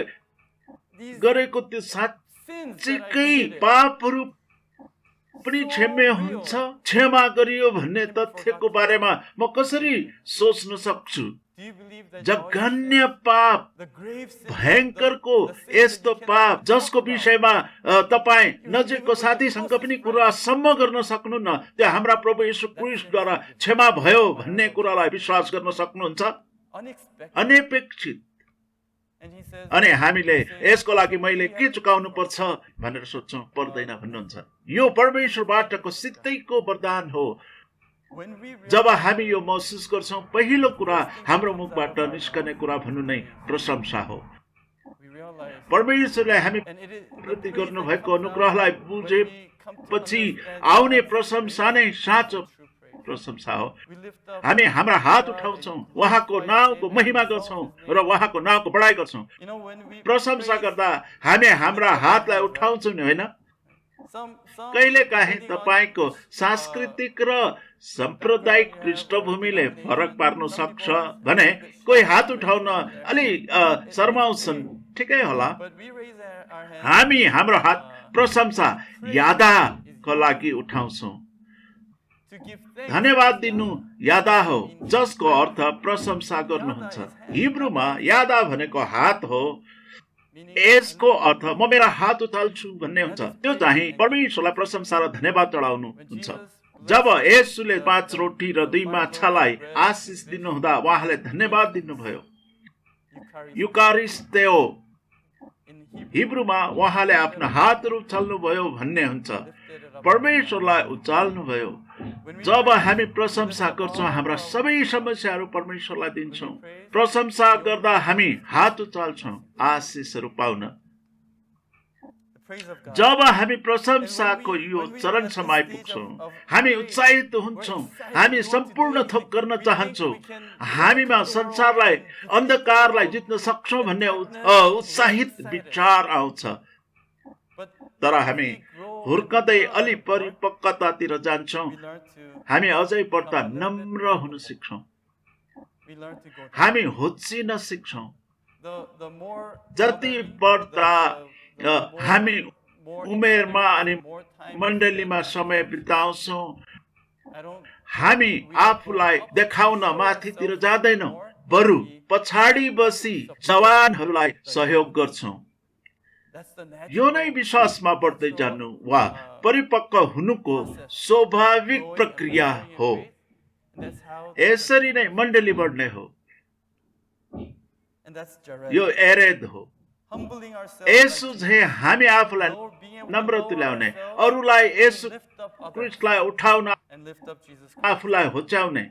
गरेको त्यो साँच्चीकै पापहरू पनि क्षम्य हुन्छ, क्षमा गरियो भन्ने तथ्यको बारेमा म कसरी सोच्न सक्छु? जघन्य पाप, भयंकरको यस्तो पाप जसको विषयमा तपाई नजिकको साथीसँग पनि कुरा सम्म गर्न सक्नुहुन्न, त्यो हाम्रा प्रभु येशू क्रिस्टद्वारा क्षमा भयो भन्ने कुरालाई विश्वास गर्न सक्नुहुन्छ? अनपेक्षित। अनि हामीले यसको लागि मैले के चुकाउनु पर्छ भनेर सोच्छौं, पर्दैन भन्नुहुन्छ। यो परमेश्वरबाटको सिधैको वरदान हो। जब हामी यो महसुस गर्छौं, पहिलो कुरा हाम्रो मुखबाट निस्कने कुरा भन्नु नै प्रशंसा हो। परमेश्वरले हामी प्रति गर्नु भएको अनुग्रहलाई बुझेपछि आउने प्रशंसा नै साँचो प्रशंसा हो। हामी हाम्रा हात उठाउँछौं, उहाँको नामको महिमा गर्छौं र उहाँको नामको बढाइ गर्छौं। प्रशंसा गर्दा हामी हाम्रा हातलाई उठाउँछौं नि, होइन? कहिले काहीँ तपाईको सांस्कृतिक र सांप्रदायिक पृष्ठभूमिले फरक पार्न सक्छ भने कोही हात उठाउन अलि शर्माउँछन्, ठिकै होला। हामी हाम्रो हात प्रशंसा यादाको लागि उठाउँछौं। धन्यवाद दिनु यादा हो, जसको अर्थ प्रशंसा गर्नुहुन्छ। हिब्रूमा यादा भनेको हात हो। यसको अर्थ म मेरा हात उठाल्छु भन्ने हुन्छ। त्यो चाहिँ परमेश्वरलाई प्रशंसा र धन्यवाद चढाउनु हुन्छ। जब येशूले 5 रोटी र 2 माछालाई आशीष दिनुहुँदा उहाँले धन्यवाद दिनुभयो। युकारिस्तेओ हिब्रूमा उहाँले आफ्नो हातहरू उचाल्नु भयो भन्ने हुन्छ। परमेश्वरलाई उचाल्नु भयो। जब हामी प्रशंसा गर्छौँ हाम्रा सबै समस्याहरू परमेश्वरलाई दिन्छौँ। प्रशंसा गर्दा हामी हात उचाल्छौँ आशिषहरू पाउन। जब हामी प्रशंसाको यो चरणसम्म आइपुग्छौँ हामी उत्साहित हुन्छौँ, हामी सम्पूर्ण थोक गर्न चाहन्छौँ, हामीमा संसारलाई अन्धकारलाई जित्न सक्छौँ भन्ने उत्साहित विचार आउँछ। तर हामी हुर्कदै अलि परिपक्वतातिर जान्छौँ, हामी अझै बढ्ता नम्र हुन सिक्छौँ, हामी होच्चिन सिक्छौँ। जति बढ्ता हामी उमेरमा अनि मण्डलीमा समय बिताउँछौँ, हामी आफूलाई देखाउन माथितिर जाँदैनौँ, बरु पछाडि बसी जवानहरूलाई सहयोग गर्छौँ। यो नै विश्वासमा बढ्दै जानु वा परिपक्व हुनुको स्वाभाविक प्रक्रिया हो। यसरी नै मण्डली बढ्ने हो। यो एरेद हो। यसो झै हामी आफूलाई नम्र तुल्याउने, अरूलाई यसो क्रिस्टलाई उठाउन, आफूलाई होच्याउने,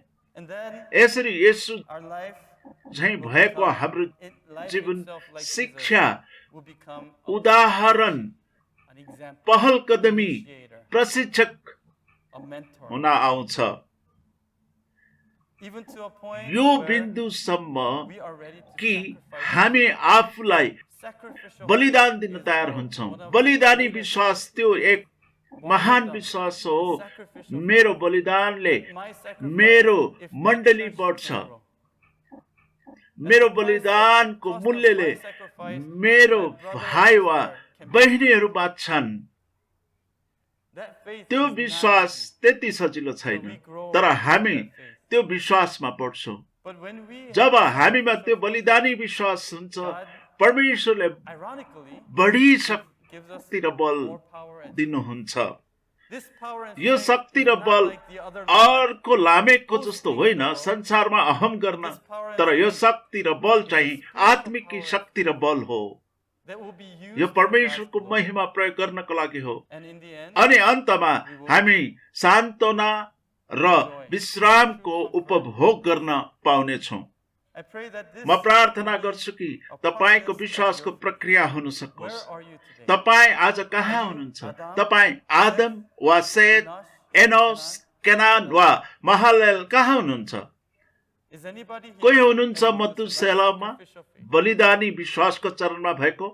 यसरी यसो झै भएको हाम्रो जीवन शिक्षा, उदाहरण, पहल कदमी, प्रशिक्षक हुन आउँछ। यो बिन्दुसम्म कि हामी आफूलाई बलिदान दिन तयार हुन्छौँ। बलिदानी विश्वास त्यो एक महान विश्वास हो। मेरो बलिदानले मेरो मण्डली बढ्छ, मेरो बलिदानको मूल्यले मेरो भाइ वा बहिनीहरू बाँच्छन्। त्यो विश्वास त्यति सजिलो छैन, तर हामी त्यो विश्वासमा बढ्छौँ। जब हामीमा त्यो बलिदानी विश्वास हुन्छ, परमेश्वरले बढी शक्ति र बल दिनुहुन्छ। यो शक्ति र बल अर्को लामेकको जस्तो होइन संसारमा अहम गर्न, तर यो शक्ति र बल चाहिँ आत्मिक शक्ति र बल हो। यो परमेश्वरको महिमा प्रयोग गर्नको लागि हो। अनि अन्तमा हामी सान्त्वना र विश्रामको उपभोग गर्न पाउनेछौँ। म प्रार्थना गर्छु कि तपाईको विश्वासको प्रक्रिया हुन सकोस्। तपाईँ आज कहाँ हुनुहुन्छ? तपाईँ आदम वा सेत, एनोस, केनान वा महललेल कहाँ हुनुहुन्छ? कोही हुनुहुन्छ मतुसेलामा बलिदानी विश्वासको चरणमा भएको,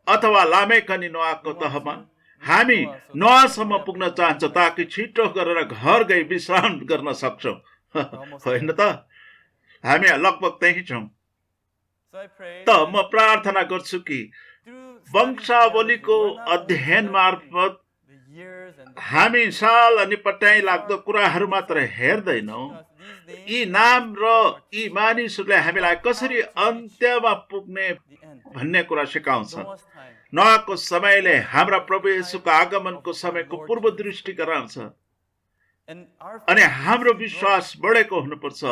अथवा लामेक अनि नोआको तहमा? हामी नोआसम्म पुग्न चाहन्छौँ ताकि छिटो गरेर घर गई विश्राम गर्न सक्छौँ, होइन त? हामी लगभग त्यही छौँ। त म प्रार्थना गर्छु कि वंशावलीको अध्ययन मार्फत हामी साल अनि पट्याइ लाग्दो कुराहरू मात्र हेर्दैनौँ। यी नाम र यी मानिसहरूले हामीलाई कसरी अन्त्यमा पुग्ने भन्ने कुरा सिकाउँछ। नोआको समयले हाम्रा प्रभु येशूको आगमनको समयको पूर्व दृष्टि गराउँछ। अनि हाम्रो विश्वास बढेको हुनुपर्छ।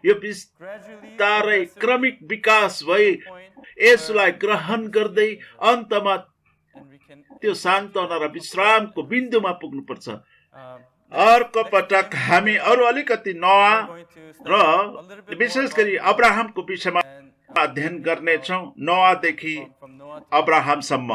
यो बिस्तारै क्रमिक विकास भई यसलाई ग्रहण गर्दै अन्तमा त्यो सान्त्वना र विश्रामको बिन्दुमा पुग्नुपर्छ। अर्को पटक हामी अरू अलिकति नोआ र विशेष गरी अब्राहमको विषयमा अध्ययन गर्नेछौँ, नोआदेखि अब्राहमसम्म।